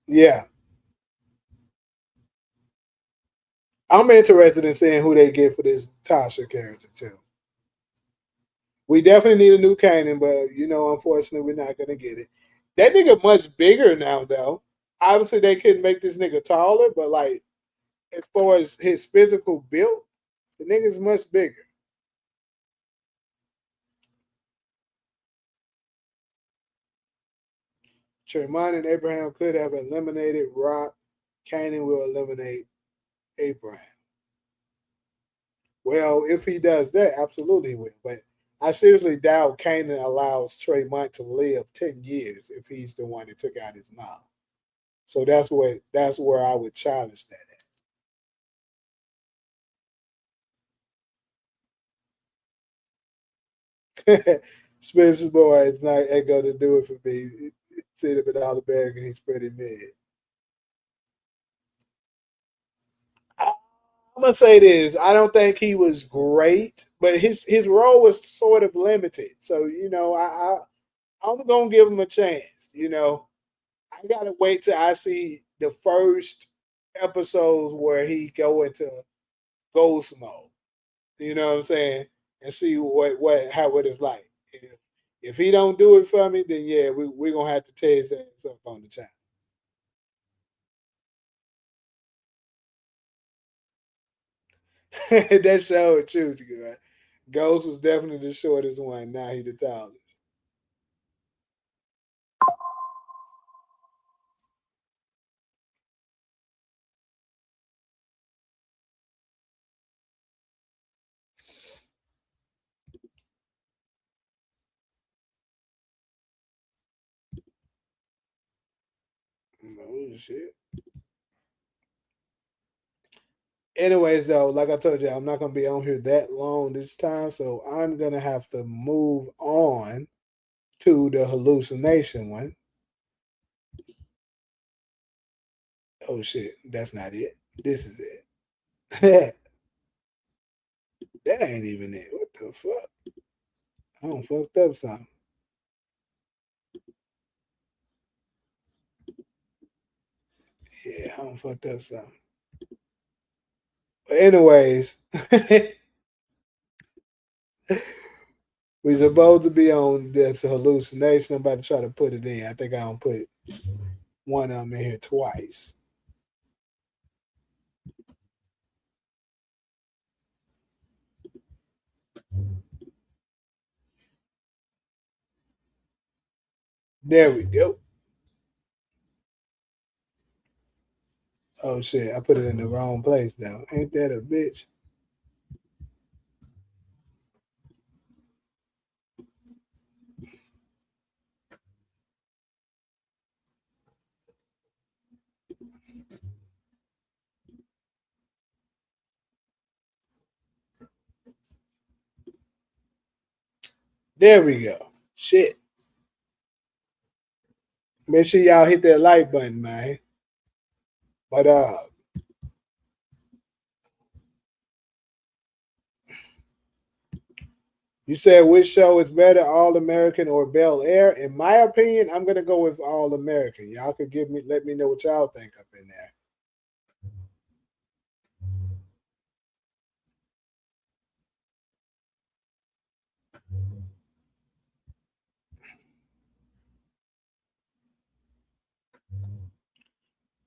Yeah. I'm interested in seeing who they get for this Tasha character too. We definitely need a new Kanan, but unfortunately, we're not gonna get it. That nigga much bigger now, though. Obviously, they couldn't make this nigga taller, but like as far as his physical build, the nigga's much bigger. Tremont and Abraham could have eliminated Rock. Kanan will eliminate Abraham. Well, if he does that, absolutely he will. But I seriously doubt Kanan allows Tremont to live 10 years if he's the one that took out his mom. So that's where I would challenge that at. Spencer's boy is not ain't gonna do it for me. See him in all the bag and he's pretty mid. I'm gonna say this. I don't think he was great, but his role was sort of limited. So I'm gonna give him a chance. I gotta wait till I see the first episodes where he go into ghost mode. You know what I'm saying? And see what how it is like. If he don't do it for me, then yeah, we're gonna have to tear his ass up on the channel. That showed too, right? Ghost was definitely the shortest one. Now he the tallest. Oh shit. Anyways, though, like I told you, I'm not gonna be on here that long this time, so I'm gonna have to move on to the hallucination one. Oh shit, that's not it. This is it. That ain't even it. What the fuck? I don't fucked up something. Yeah, I don't fucked up something. But anyways, we supposed to be on this hallucination. I'm about to try to put it in. I think I don't put one of them in here twice. There we go. Oh shit, I put it in the wrong place now. Ain't that a bitch? There we go. Shit. Make sure y'all hit that like button, man. But you said which show is better, All American or Bel Air? In my opinion, I'm gonna go with All American. Y'all could let me know what y'all think up in there.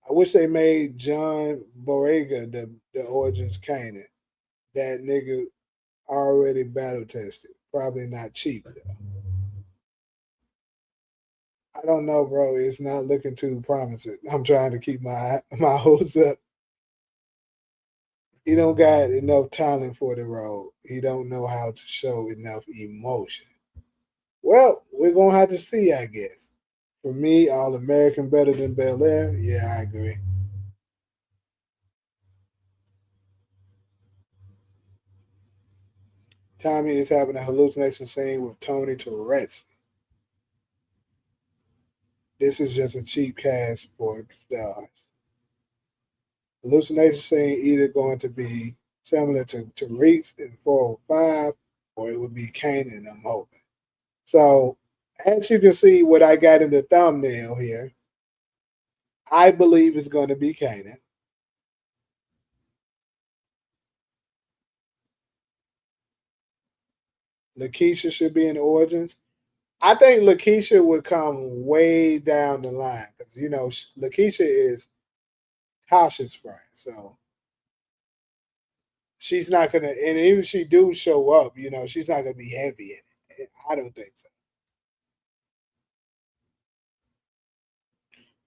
I wish they made John Borrega the Origins Kanan. That nigga already battle tested. Probably not cheap though. I don't know, bro. It's not looking too promising. I'm trying to keep my hopes up. He don't got enough talent for the role. He don't know how to show enough emotion. Well, we're gonna have to see, I guess. For me, All American better than Bel Air. Yeah, I agree. Tommy is having a hallucination scene with Tony Tourette's. This is just a cheap cast for stars. Hallucination scene either going to be similar to Tariq's in 405 or it would be Kanan, I'm hoping. So, as you can see, what I got in the thumbnail here, I believe it's going to be Kanan. Lakeisha should be in Origins. I think Lakeisha would come way down the line because Lakeisha is Tasha's friend, so she's not gonna. And even if she do show up, she's not gonna be heavy in it. I don't think so.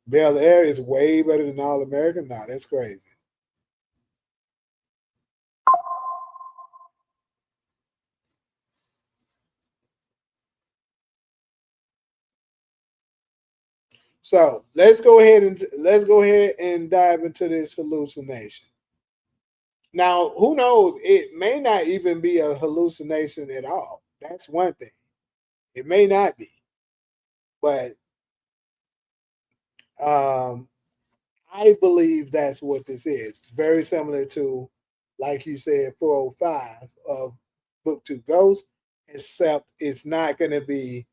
Bel Air is way better than All American. Nah, that's crazy. So let's go ahead and dive into this hallucination. Now, who knows? It may not even be a hallucination at all. That's one thing. It may not be, but um, I believe that's what this is. It's very similar to like you said, 405 of Book Two Ghost, except it's not going to be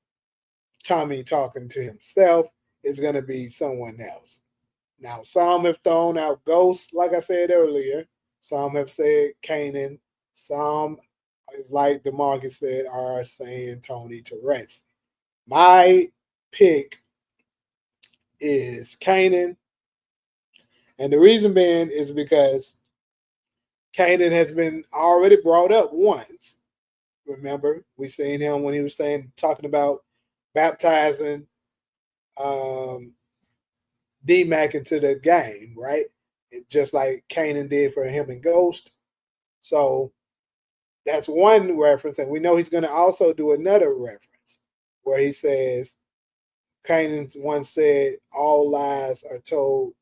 Tommy talking to himself. It's going to be someone else. Now, some have thrown out Ghost, like I said earlier. Some have said Kanan. Some, like DeMarcus said, are saying Tony Tourette's. My pick is Kanan, and the reason being is because Kanan has been already brought up once. Remember, we seen him when he was saying talking about baptizing um, D Mac into the game, right? Just like Kanan did for him and Ghost. So that's one reference, and we know he's going to also do another reference where he says, Kanan once said, "All lies are told,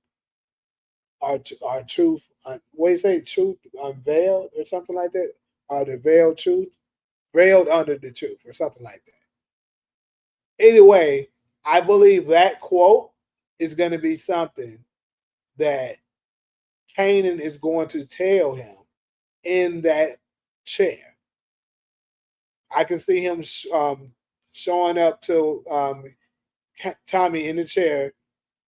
are truth." What do you say? Truth unveiled, or something like that, or the veiled truth, veiled under the truth, or something like that. Either way, I believe that quote is going to be something that Kanan is going to tell him in that chair. I can see him showing up to Tommy in the chair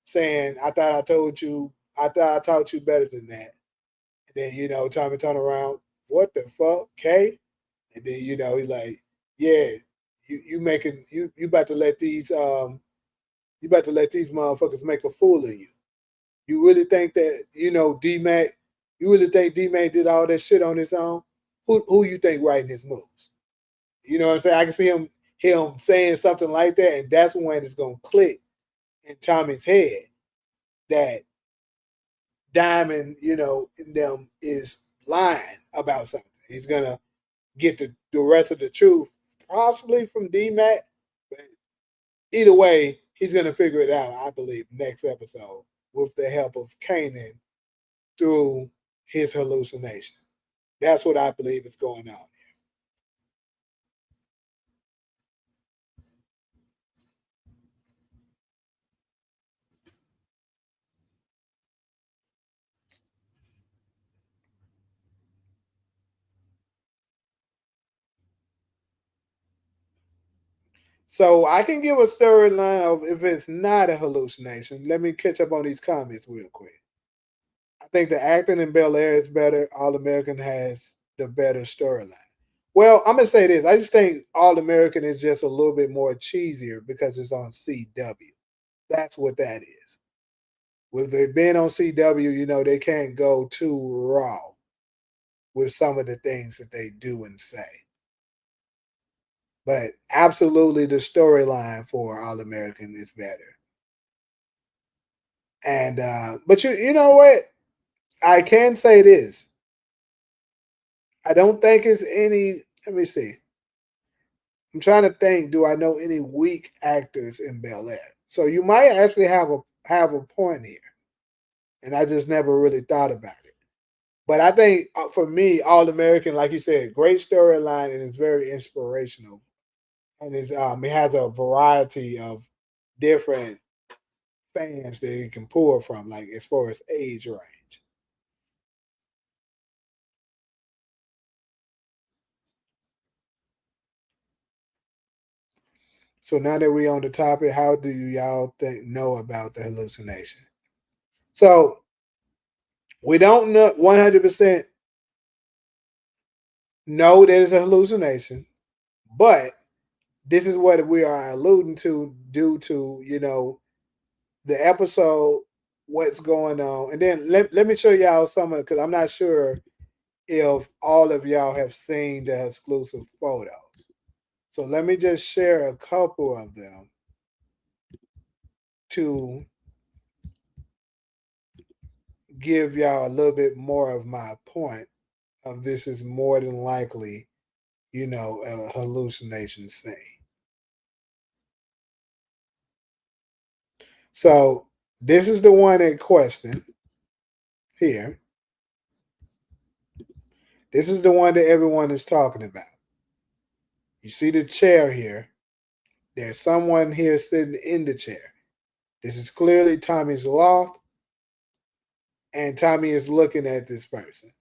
saying, "I thought I told you, I thought I taught you better than that." And then, Tommy turn around, "What the fuck, K?" And then, he's like, "Yeah, you making you about to let these motherfuckers make a fool of you. You really think that, D Mac, you really think D Mac did all that shit on his own? Who you think writing his moves?" You know what I'm saying? I can see him saying something like that, and that's when it's gonna click in Tommy's head that Diamond, in them is lying about something. He's gonna get the rest of the truth, possibly from D Mac. But either way, he's gonna figure it out, I believe, next episode with the help of Kanan through his hallucination. That's what I believe is going on. So I can give a storyline of if it's not a hallucination. Let me catch up on these comments real quick. I think the acting in Bel Air is better. All American has the better storyline. Well, I'm gonna say this. I just think All American is just a little bit more cheesier because it's on CW. That's what that is. With it being on CW, they can't go too raw with some of the things that they do and say. But absolutely, the storyline for All American is better. And but you know what? I can say this. I don't think it's any. Let me see. I'm trying to think. Do I know any weak actors in Bel Air? So you might actually have a point here, and I just never really thought about it. But I think for me, All American, like you said, great storyline and it's very inspirational, and it has a variety of different fans that it can pull from, like as far as age range. So now that we're on the topic, how do y'all know about the hallucination? So we don't know 100% know that it's a hallucination, but this is what we are alluding to due to the episode, what's going on, and then let me show y'all some of because I'm not sure if all of y'all have seen the exclusive photos. So let me just share a couple of them to give y'all a little bit more of my point of this is more than likely, a hallucination scene. So this is the one in question here. This is the one that everyone is talking about. You see the chair here. There's someone here sitting in the chair. This is clearly Tommy's loft, and Tommy is looking at this person.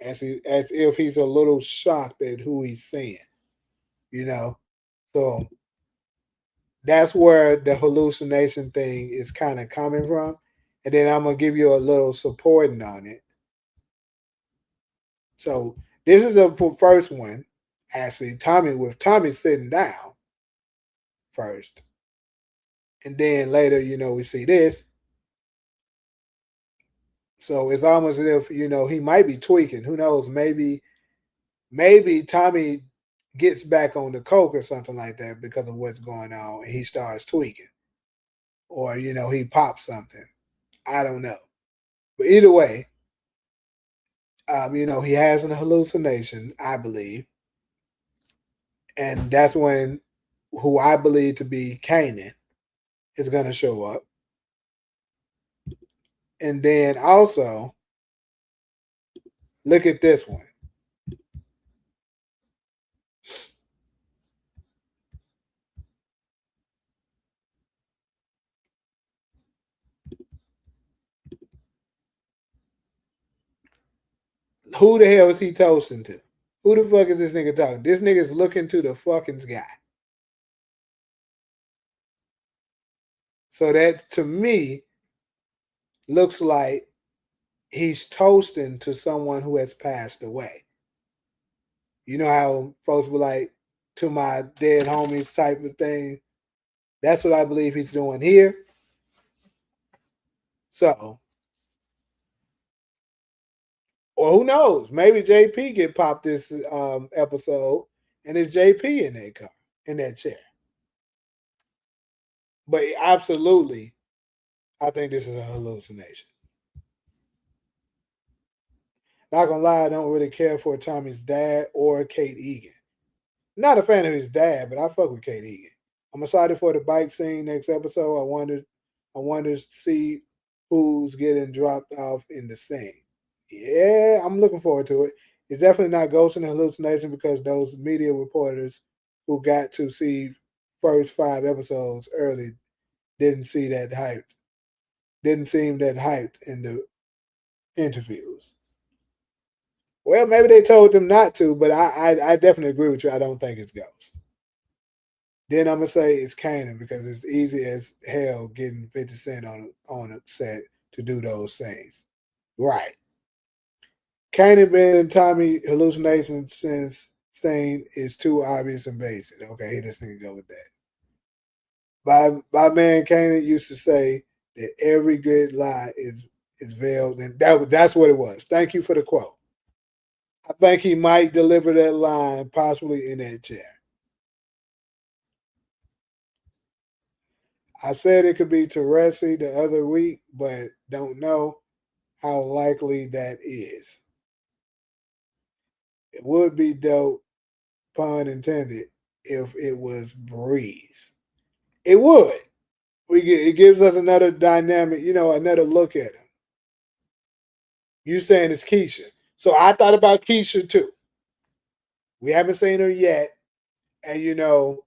as if he's a little shocked at who he's seeing, you know. So that's where the hallucination thing is kind of coming from. And then I'm gonna give you a little supporting on it. So this is the first one. Actually, Tommy sitting down first, and then later, we see this. So it's almost as if he might be tweaking. Who knows? Maybe Tommy gets back on the coke or something like that because of what's going on, and he starts tweaking, or he pops something. I don't know, but either way, he has an hallucination, I believe, and that's when who I believe to be Kanan is going to show up, and then also look at this one. Who the hell is he toasting to? Who the fuck is this nigga talking? This nigga's looking to the fucking sky. So that to me looks like he's toasting to someone who has passed away. You know how folks were like, to my dead homies type of thing. That's what I believe he's doing here. So, or who knows? Maybe JP get popped this episode, and it's JP in that car, in that chair. But absolutely, I think this is a hallucination. Not gonna lie, I don't really care for Tommy's dad or Kate Egan. Not a fan of his dad, but I fuck with Kate Egan. I'm excited for the bike scene next episode. I wonder to see who's getting dropped off in the scene. Yeah, I'm looking forward to it. It's definitely not ghost and hallucination because those media reporters who got to see first 5 episodes early didn't see that hyped. Didn't seem that hyped in the interviews. Well, maybe they told them not to, but I definitely agree with you. I don't think it's ghost. Then I'm gonna say it's Kanan because it's easy as hell getting 50 Cent on a set to do those things. Right. Kanan been in Tommy hallucinations since saying is too obvious and basic. Okay, he just need to go with that. My man Kanan used to say that every good lie is veiled, and that's what it was. Thank you for the quote. I think he might deliver that line possibly in that chair. I said it could be Teresi the other week, but don't know how likely that is. It would be dope, pun intended, if it was Breeze. It would. It gives us another dynamic, another look at him. You saying it's Keisha. So I thought about Keisha too. We haven't seen her yet. And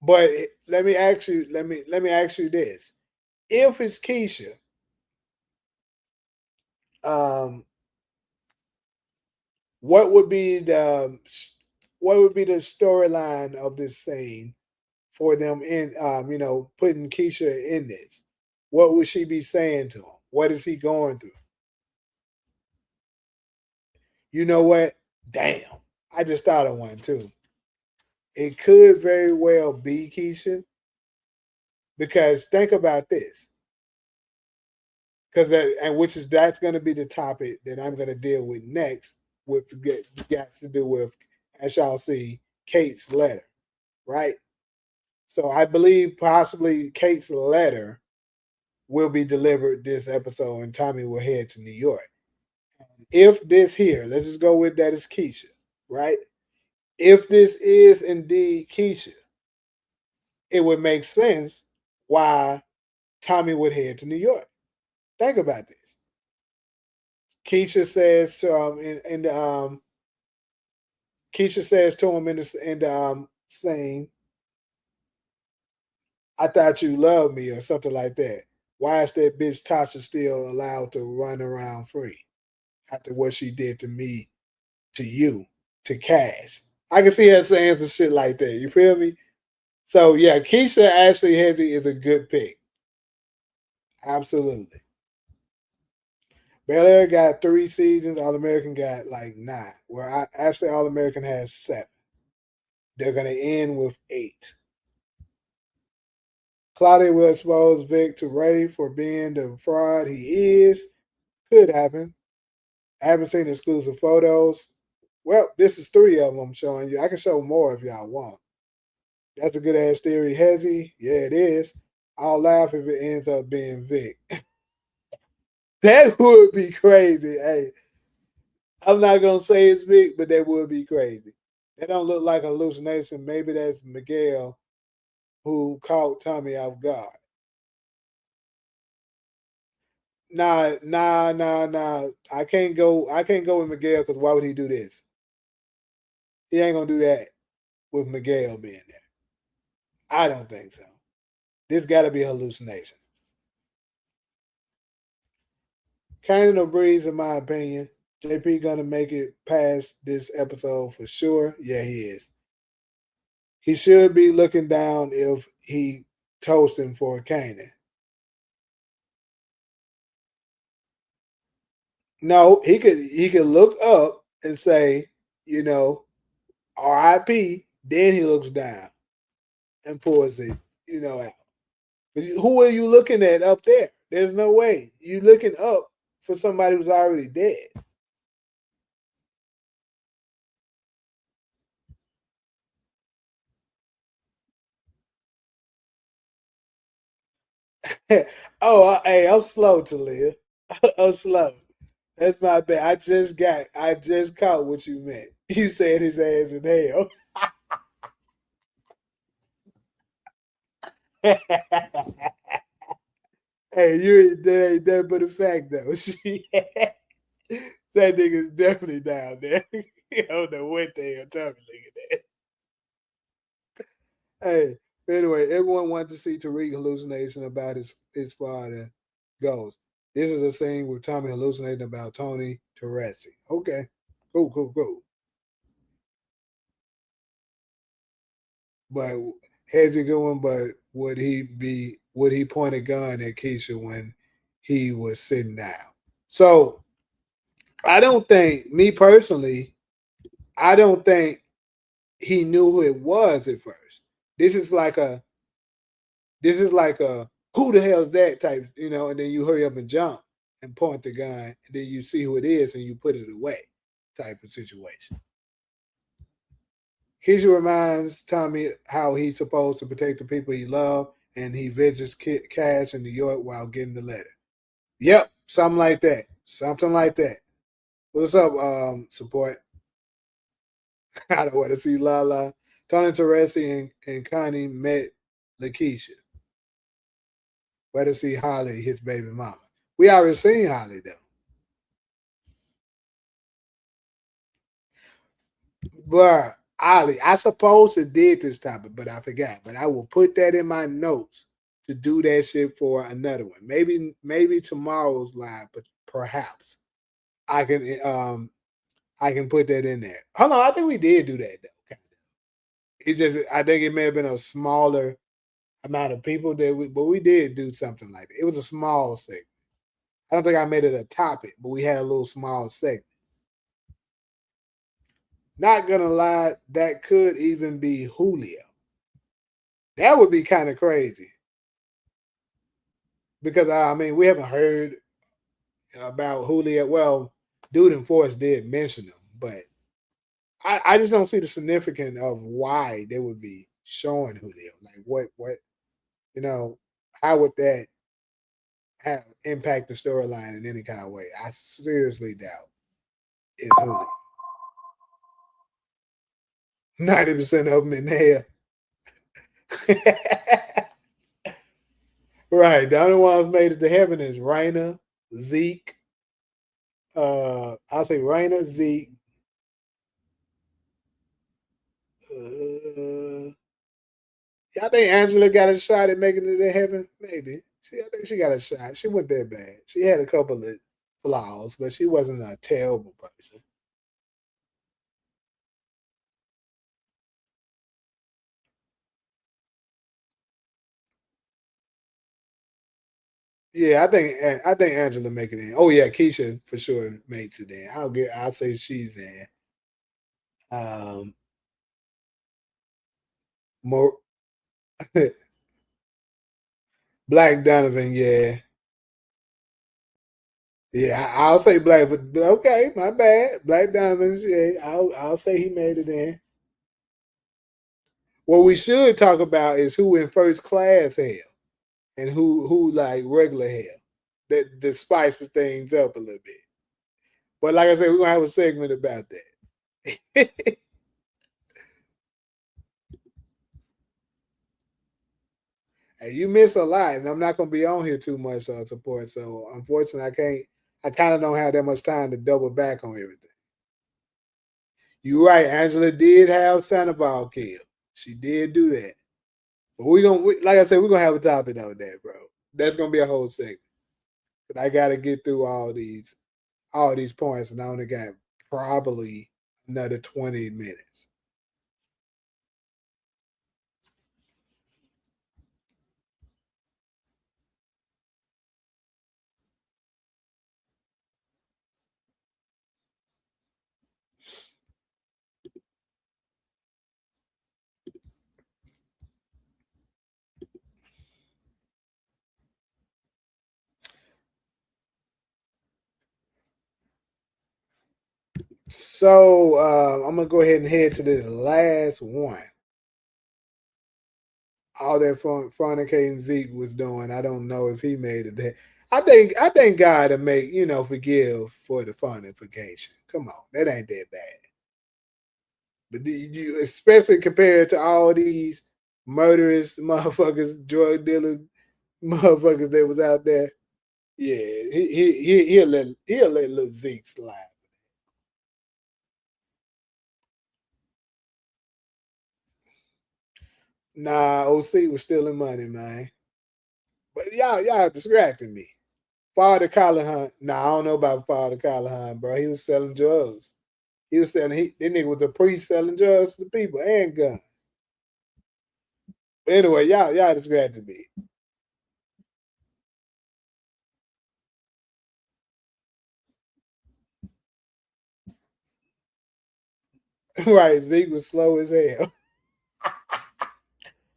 but let me ask you this. If it's Keisha, um, what would be the storyline of this scene for them in putting Keisha in this? What would she be saying to him? What is he going through? You know what? Damn. I just thought of one too. It could very well be Keisha because think about this. Because that's going to be the topic that I'm going to deal with next. With got to do with, as y'all see, Kate's letter, right? So I believe possibly Kate's letter will be delivered this episode, and Tommy will head to New York. If this here, let's just go with that is Keisha, right? If this is indeed Keisha, it would make sense why Tommy would head to New York. Think about this. Keisha says in the Keisha says to him in the saying, "I thought you loved me" or something like that. Why is that bitch Tasha still allowed to run around free? after what she did to me, to you, to Cash. I can see her saying some shit like that. You feel me? So yeah, Keisha Ashley Hezzy is a good pick. Absolutely. Bel Air got 3 seasons. All American got like 9. Where Ashley All American has 7. They're gonna end with 8. Claudia will expose Vic to Ray for being the fraud he is. Could happen. I haven't seen exclusive photos. Well, this is 3 of them I'm showing you. I can show more if y'all want. That's a good ass theory. Hezzy, yeah, it is. I'll laugh if it ends up being Vic. That would be crazy. Hey, I'm not gonna say it's Vic, but that would be crazy. That don't look like a hallucination. Maybe that's Miguel who caught Tommy off guard. Nah. I can't go. I can't go with Miguel because why would he do this? He ain't gonna do that with Miguel being there. I don't think so. This got to be a hallucination. Kind of a breeze, in my opinion. JP gonna make it past this episode for sure. Yeah, he is. He should be looking down if he toasting for Kanan. No, he could look up and say, you know, R.I.P. Then he looks down and pours it, out. But who are you looking at up there? There's no way you looking up for somebody who's already dead. Hey, I'm slow to live. I'm slow. That's my bad. I just caught what you meant. You said his ass in hell. Hey, that ain't that but a fact though. That nigga's definitely down there. I don't know what the hell Tommy looking at. Hey, anyway, everyone wanted to see Tariq hallucination about his father goes. This is a scene with Tommy hallucinating about Tony Teresi. Okay, cool. But heads a good one. But would he point a gun at Keisha when he was sitting down? So I don't think me personally. I don't think he knew who it was at first. This is like a this is like a who the hell is that type, and then you hurry up and jump and point the gun, and then you see who it is and you put it away type of situation. Keisha reminds Tommy how he's supposed to protect the people he loves, and he visits Cash in New York while getting the letter. Yep, something like that. Something like that. What's up, support? I don't want to see Lala. Tony Teresi and Connie met Lakeisha. Where to see Holly, his baby mama. We already seen Holly though. But Ollie, I supposed to did this topic, but I forgot. But I will put that in my notes to do that shit for another one. Maybe tomorrow's live, but perhaps I can I can put that in there. Hold on, I think we did do that though. Kind of. It just I think it may have been a smaller amount of people but we did do something like that. It was a small segment. I don't think I made it a topic, but we had a little small segment. Not gonna lie, that could even be Julio. That would be kind of crazy because I mean we haven't heard about Julio. Well, Dude and Forrest did mention him, but I just don't see the significance of why they would be showing Julio. Like what you know, how would that have impact the storyline in any kind of way? I seriously doubt it's Julio. 90% of them in there. Right. The only ones made it to heaven is Raina, Zeke. I'll say Raina, Zeke. Yeah, I think Angela got a shot at making it to heaven. Maybe. I think she got a shot. She went that bad. She had a couple of flaws, but she wasn't a terrible person. Yeah, I think Angela make it in. Oh yeah, Keisha for sure makes it in. I'll say she's in. Um, more Black Donovan, yeah. Yeah, I'll say Black. But okay, my bad. Black Diamonds. Yeah, I'll say he made it in. What we should talk about is who in first class hell and who like regular hell. That spices things up a little bit. But like I said, we're gonna have a segment about that. Hey, you miss a lot, and I'm not gonna be on here too much support. So unfortunately, I can't. I kind of don't have that much time to double back on everything. You're right. Angela did have Sandoval killed. She did do that. But like I said, we're gonna have a topic on that, bro. That's gonna be a whole segment. But I gotta get through all these points, and I only got probably another 20 minutes. So I'm gonna go ahead and head to this last one. All that fornicating Zeke was doing, I don't know if he made it. There. I think God to make forgive for the fornication. Come on, that ain't that bad. But you, especially compared to all these murderous motherfuckers, drug dealer motherfuckers that was out there. Yeah, he'll let little Zeke slide. Nah, OC was stealing money, man. But y'all distracting me. Father Callahan. Nah, I don't know about Father Callahan, bro. He was selling drugs. He was selling. That nigga was a priest selling drugs to the people and guns. But anyway, y'all distracted me. Right, Zeke was slow as hell.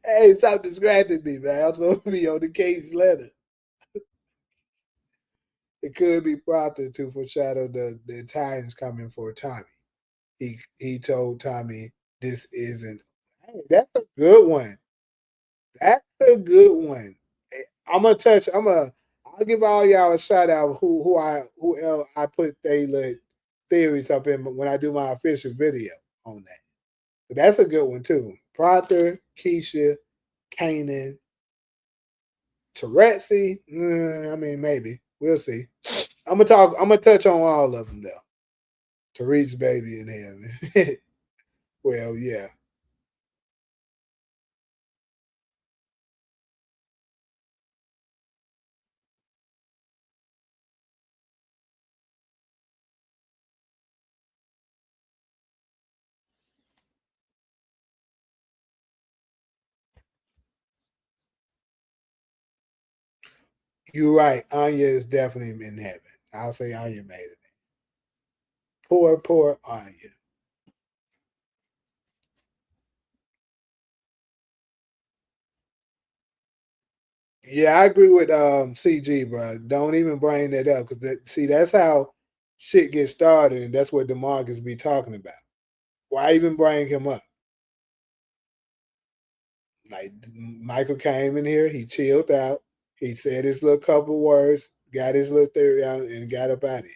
Hey, stop distracting me, man. I'm supposed to be on the case letter. It could be prompted to foreshadow the Italians coming for Tommy. He told Tommy this isn't. Hey, that's a good one. That's a good one. I'm gonna touch. I'll give all y'all a shout out. Who else I put they theories up in when I do my official video on that. But that's a good one too. Proctor, Keisha, Kanan, Terezi. I mean, maybe we'll see. I'm gonna talk. I'm gonna touch on all of them though. Tariq's baby in heaven. Well, yeah, you're right. Anya is definitely in heaven. I'll say Anya made it. Poor Anya. Yeah, I agree with CG, bro. Don't even bring that up because see that's how shit gets started, and that's what Demarcus be talking about. Why even bring him up? Like Michael came in here, he chilled out, he said his little couple words, got his little theory out, and got up out of here.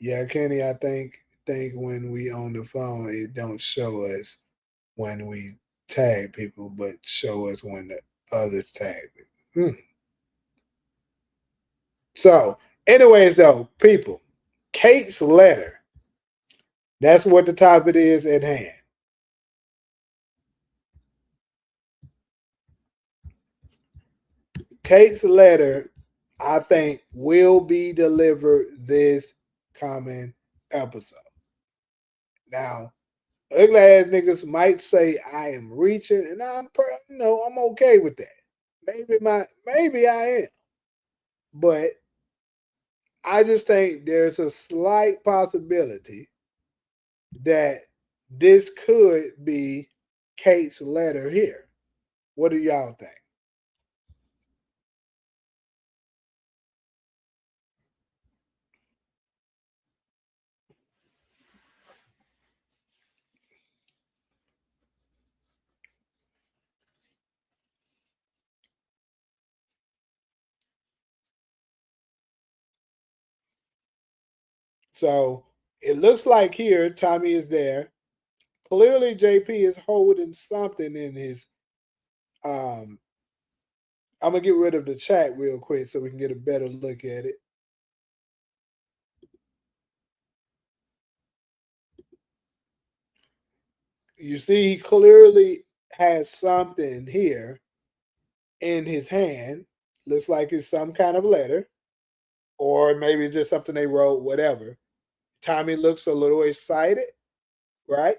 Yeah, Kenny, I think when we on the phone, it don't show us when we tag people, but show us when the others tag people. So, anyways, though, people, Kate's letter. That's what the topic is at hand. Kate's letter, I think, will be delivered this coming episode. Now, ugly ass niggas might say I am reaching, and I'm okay with that. Maybe I am, but I just think there's a slight possibility that this could be Kate's letter here. What do y'all think? So it looks like here Tommy is there. Clearly, JP is holding something in his. Um, I'm gonna get rid of the chat real quick so we can get a better look at it. You see, he clearly has something here in his hand. Looks like it's some kind of letter, or maybe just something they wrote, whatever. Tommy looks a little excited, right?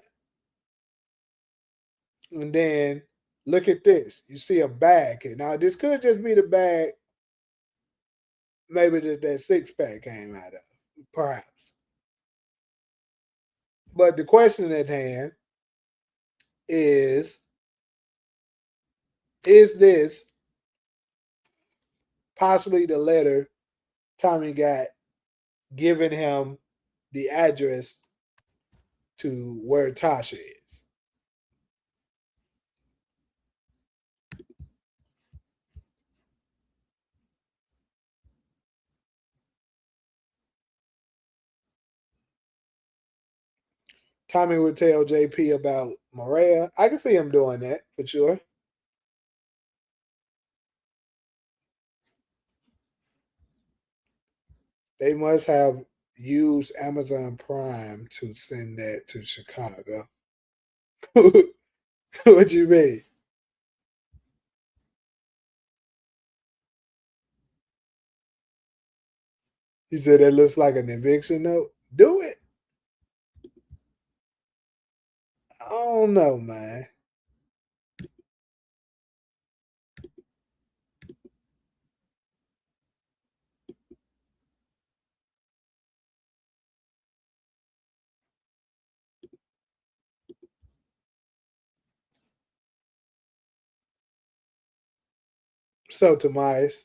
And then look at this. You see a bag here. Now, this could just be the bag, maybe that six pack came out of, perhaps. But the question at hand is this possibly the letter Tommy got giving him the address to where Tasha is? Tommy would tell JP about Maria. I can see him doing that for sure. They must have used Amazon Prime to send that to Chicago. What you mean? You said that looks like an eviction note? Do it. I don't know, man. So, Tomias,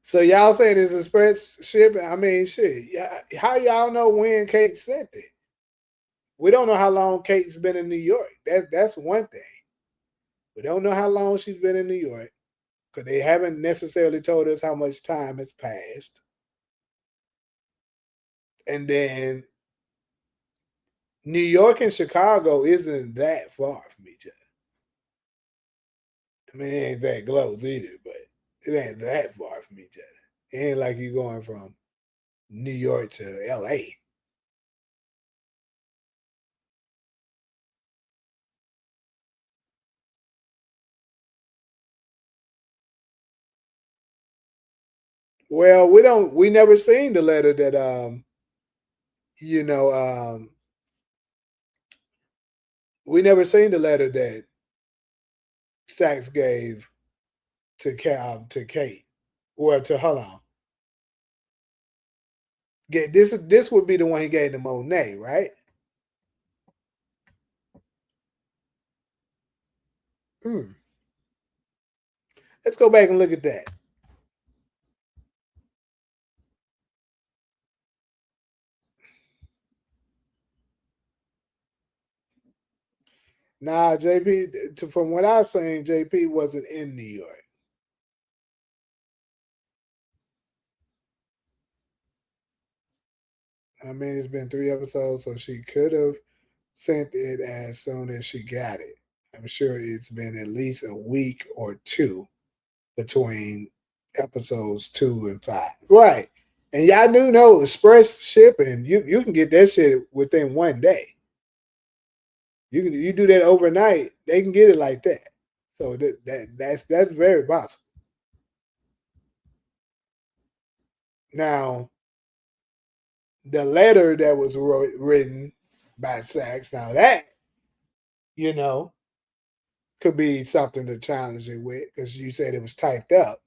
so y'all saying it's express shipping? I mean, shit. Yeah, how y'all know when Kate sent it? We don't know how long Kate's been in New York. That's one thing. We don't know how long she's been in New York because they haven't necessarily told us how much time has passed. And then New York and Chicago isn't that far from each other. I mean, it ain't that close either, but it ain't that far from each other. It ain't like you going from New York to LA. Well, we never seen the letter that you know we never seen the letter that Sachs gave to Kate or to hold on. Get this would be the one he gave to Monet, right? Hmm. Let's go back and look at that. Nah, JP. From what I was saying, JP wasn't in New York. I mean, it's been 3 episodes, so she could have sent it as soon as she got it. I'm sure it's been at least a week or two between episodes 2 and 5. Right. And y'all do know express shipping, you can get that shit within one day. You do that overnight, they can get it like that. So that's very possible. Now, the letter that was written by Sachs, now that you know could be something to challenge it with because you said it was typed up,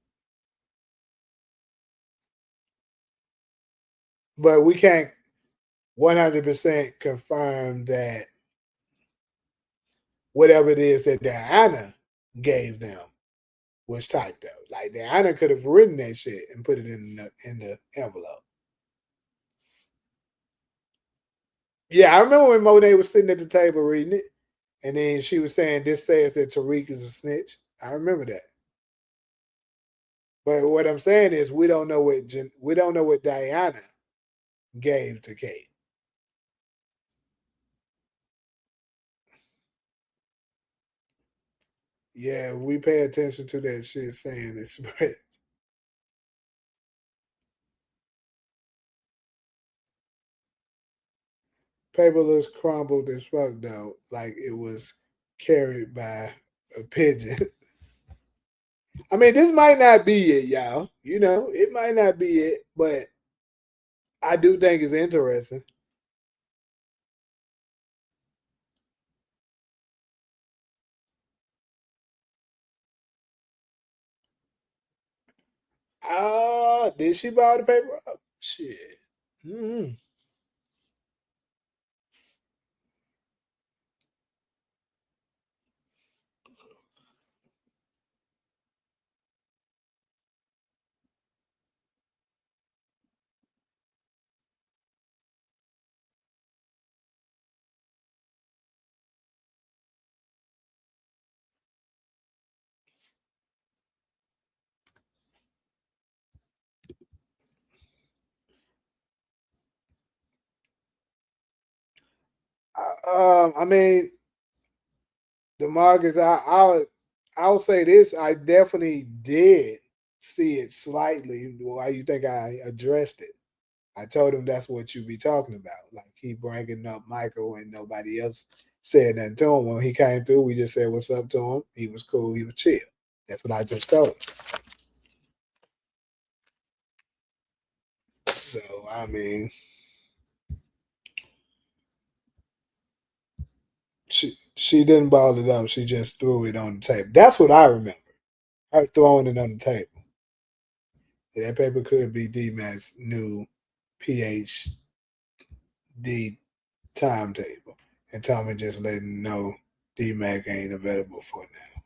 but we can't 100% confirm that whatever it is that Diana gave them was typed up. Like Diana could have written that shit and put it in the envelope. Yeah, I remember when Monet was sitting at the table reading it, and then she was saying, "This says that Tariq is a snitch." I remember that. But what I'm saying is, we don't know what Diana gave to Kate. Yeah, we pay attention to that shit saying it's paperless crumbled as fuck though, like it was carried by a pigeon. I mean, this might not be it, y'all. It might not be it, but I do think it's interesting. Ah, did she buy the paper up? Shit. Mm-hmm. I mean, the markets. I'll say this. I definitely did see it slightly. Why you think I addressed it? I told him that's what you be talking about. Like he bringing up Michael and nobody else said nothing to him. When he came through, we just said what's up to him. He was cool. He was chill. That's what I just told him. So I mean, she didn't ball it up. She just threw it on the table. That's what I remember. Her throwing it on the table. That paper could be D-Mac's new PhD timetable. And Tommy just letting him know D-Mac ain't available for now.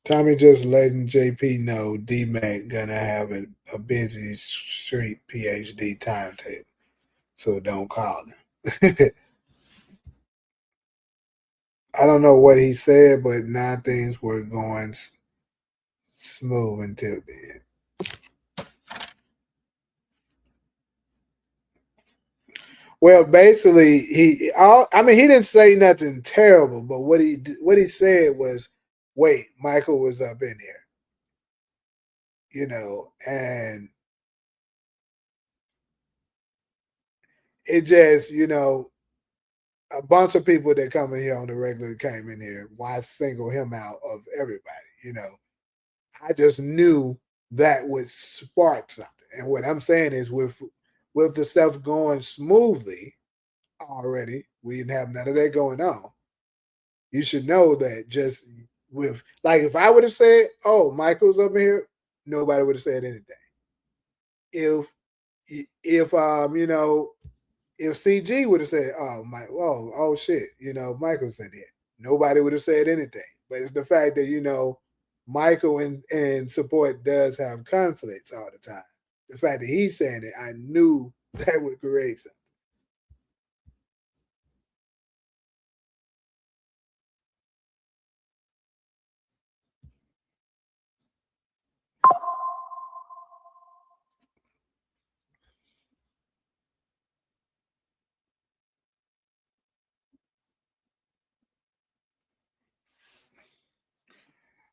Tommy just letting JP know D-Mac gonna have a busy street PhD timetable. So don't call him. I don't know what he said, but now things were going smooth until then. Well, basically, I mean, he didn't say nothing terrible, but what he said was, "Wait, Michael was up in here," and it just, a bunch of people that come in here on the regular came in here. Why single him out of everybody? I just knew that would spark something. And what I'm saying is, with the stuff going smoothly already, we didn't have none of that going on. You should know that just with like if I would have said, "Oh, Michael's up here," nobody would have said anything. If if CG would have said, "Oh my, oh shit," Michael's in here, nobody would have said anything. But it's the fact that Michael and support does have conflicts all the time. The fact that he's saying it, I knew that would create something.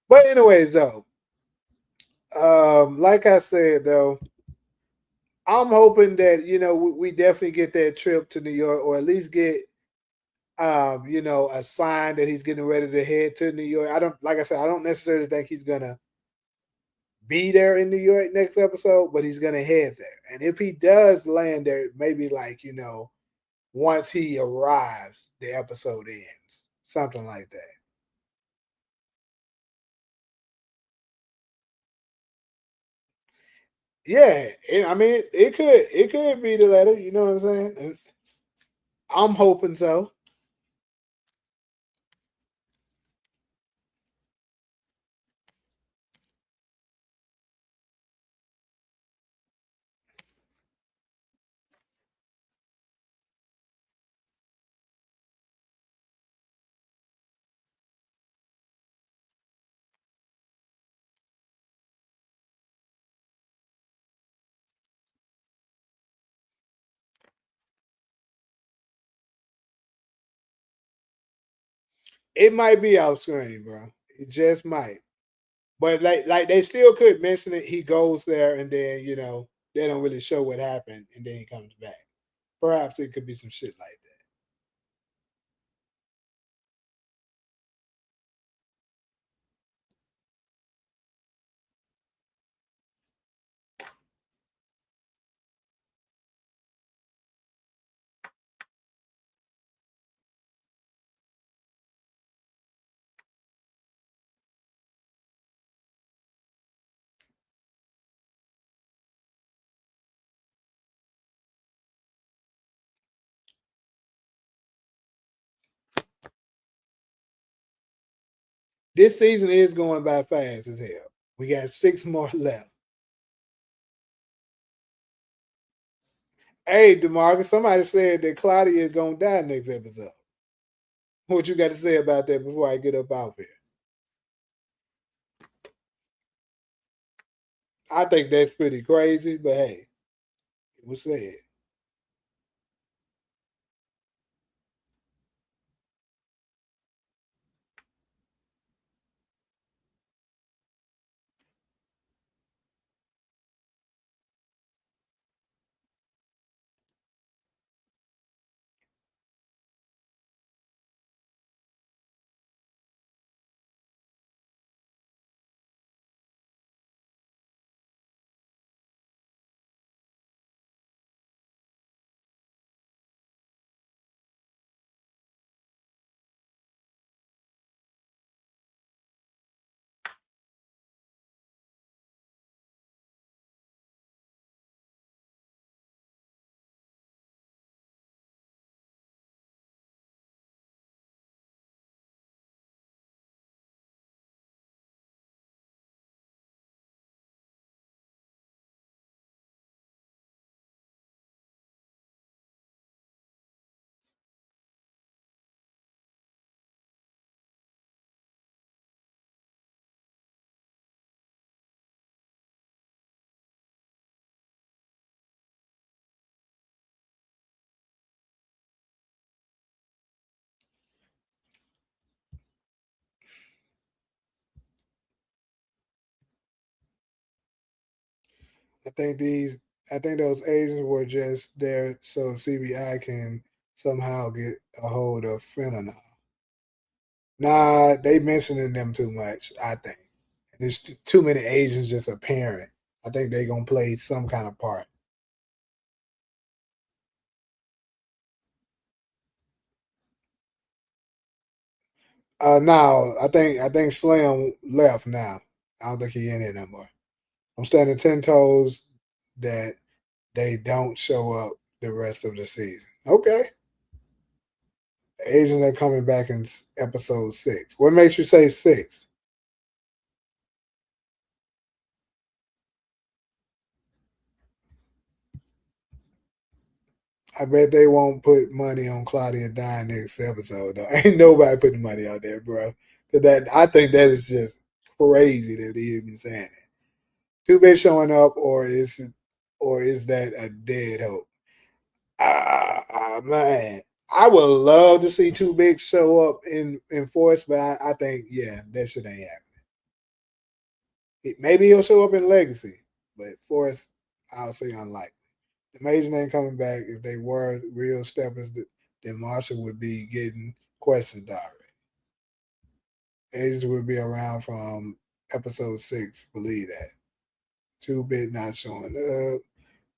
But anyways, though, like I said, though, I'm hoping that we definitely get that trip to New York, or at least get a sign that he's getting ready to head to New York. I don't like I said, I don't necessarily think he's gonna be there in New York next episode, but he's gonna head there. And if he does land there, maybe like, once he arrives, the episode ends. Something like that. Yeah, I mean, it could be the letter. You know what I'm saying? And I'm hoping so. It might be off screen, bro. It just might. But like they still could mention it. He goes there, and then they don't really show what happened, and then he comes back. Perhaps it could be some shit like that. This season is going by fast as hell. We got 6 more left. Hey, Demarcus, somebody said that Claudia is gonna die next episode. What you got to say about that before I get up out here? I think that's pretty crazy, but hey, it was said. I think these, I think those agents were just there so CBI can somehow get a hold of fentanyl. Nah, they mentioning them too much. I think there's too many agents just appearing. I think they gonna play some kind of part. Now I think Slim left now. I don't think he in here no more. I'm standing 10 toes that they don't show up the rest of the season. Okay, the agents are coming back in episode 6. What makes you say 6? I bet they won't put money on Claudia dying next episode though. Ain't nobody putting money out there, bro. Cause that I think that is just crazy that they even saying that. Too bad showing up, or is that a dead hope? Man, I would love to see Too Big show up in Force, but I think yeah, that shit ain't happening. Maybe he'll show up in Legacy, but Force, I'll say unlikely. The agents ain't coming back. If they were real steppers, then Marshall would be getting questions already. Agents would be around from episode 6. Believe that. 2-Bit not showing up.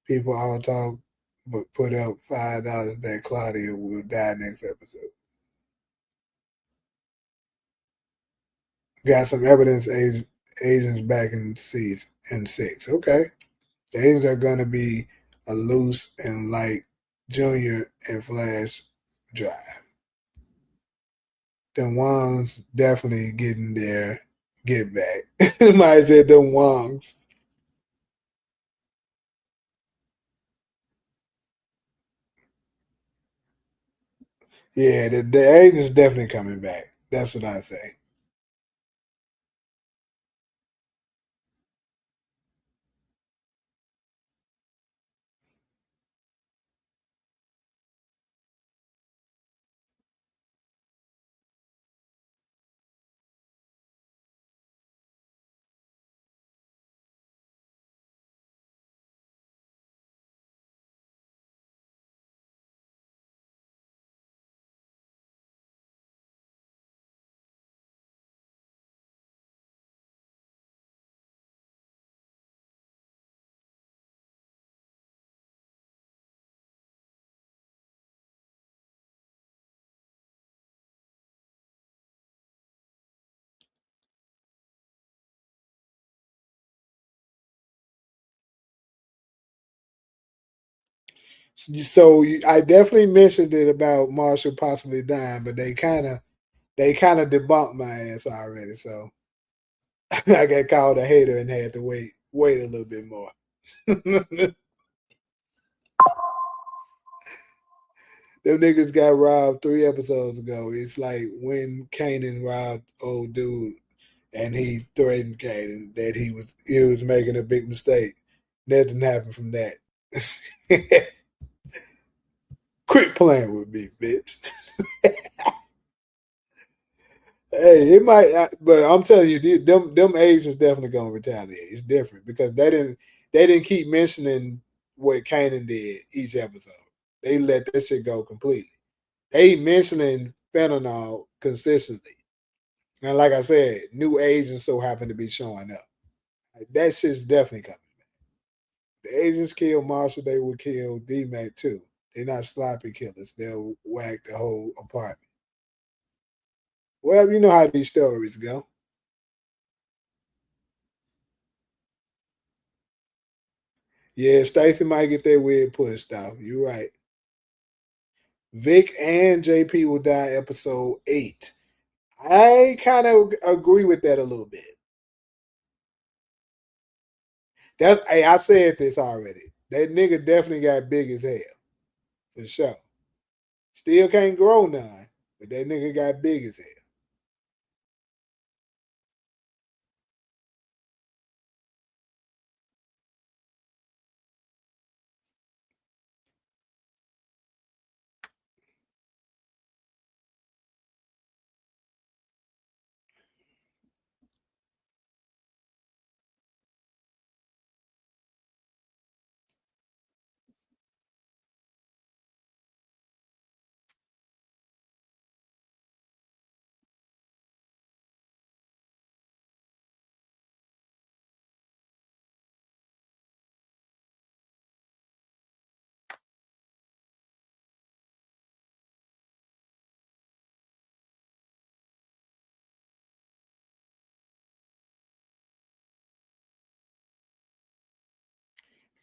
People all talk, but put up $5 that Claudia will die next episode. Got some evidence. Agents back in season in 6. Okay, the agents are gonna be a loose and like Junior and Flash drive. The Wongs definitely getting their get back. Might say the Wongs. Yeah, the agent's definitely coming back. That's what I say. So I definitely mentioned it about Marshall possibly dying, but they kind of debunked my ass already. So I got called a hater and had to wait a little bit more. Them niggas got robbed 3 episodes ago. It's like when Kanan robbed old dude and he threatened Kanan that he was making a big mistake. Nothing happened from that. Quit playing with me, bitch. Hey, it might, but I'm telling you, them agents definitely gonna retaliate. It's different because they didn't keep mentioning what Kanan did each episode. They let that shit go completely. They mentioning fentanyl consistently, and like I said, new agents so happen to be showing up. Like, that shit's definitely coming. The agents kill Marshall, they would kill D Mac too. They're not sloppy killers. They'll whack the whole apartment. Well, you know how these stories go. Yeah, Stacy might get that weird push off. You're right. Vic and JP will die episode 8. I kind of agree with that a little bit. That's hey, I said this already. That nigga definitely got big as hell. For sure. Still can't grow none, but that nigga got big as hell.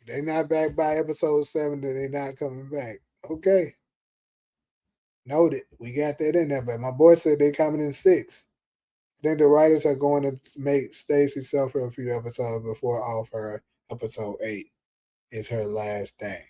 If they not back by episode 7, then they not coming back. Okay. Noted. We got that in there, but my boy said they coming in 6. I think the writers are going to make Stacy suffer a few episodes before off her episode 8 is her last dance.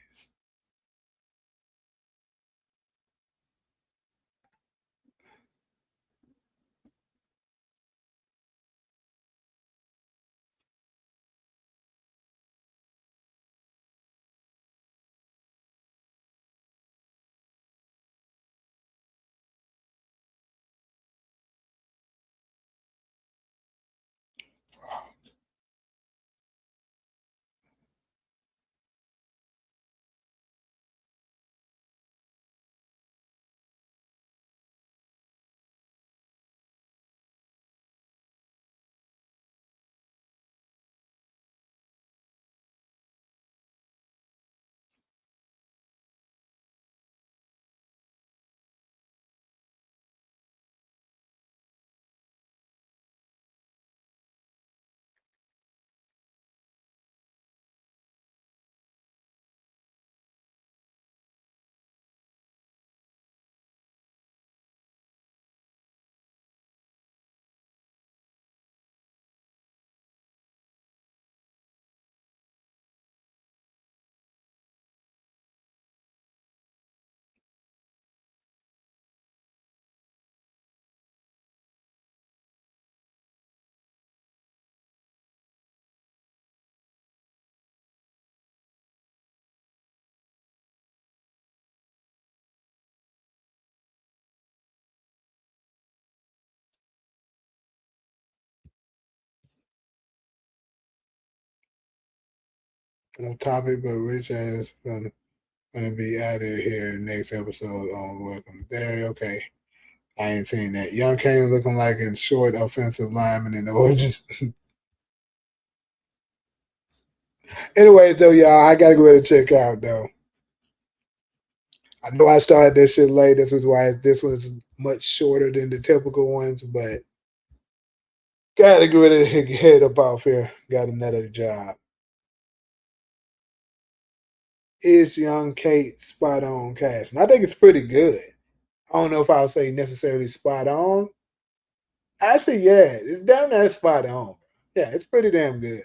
on topic, but rich ass gonna be out of here next episode on Welcome There. Okay. I ain't seen that. Young Kane looking like a short offensive lineman in the origins. Anyways, though, y'all, I gotta go ahead and check out though. I know I started this shit late. This is why this was much shorter than the typical ones, but gotta go ahead and head up off here. Got another job. Is Young Kate spot on cast? And I think it's pretty good. I don't know if I'll say necessarily spot on. Actually, yeah, it's damn near spot on. Yeah, it's pretty damn good.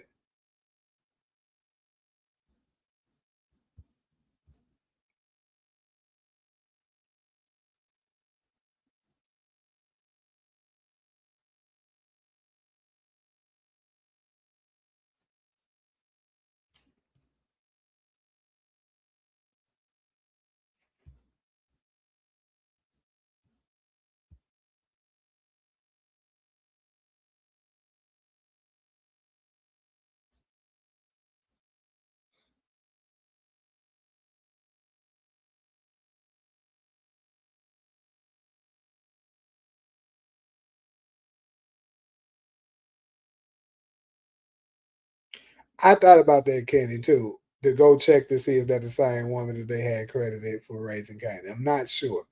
I thought about that, Kenny, too, to go check to see if that's the same woman that they had credited for raising Kenny. I'm not sure,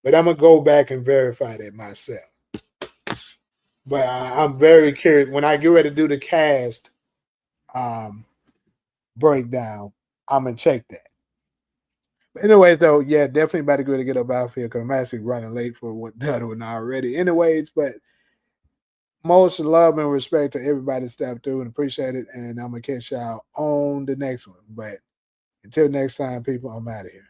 but I'm gonna go back and verify that myself. But I'm very curious when I get ready to do the cast um, breakdown. I'm gonna check that. But anyways, though, yeah, definitely about to go to get up out here because I'm actually running late for what done one already. Anyways, but most love and respect to everybody that stepped through and appreciate it. And I'm gonna catch y'all on the next one. But until next time, people, I'm out of here.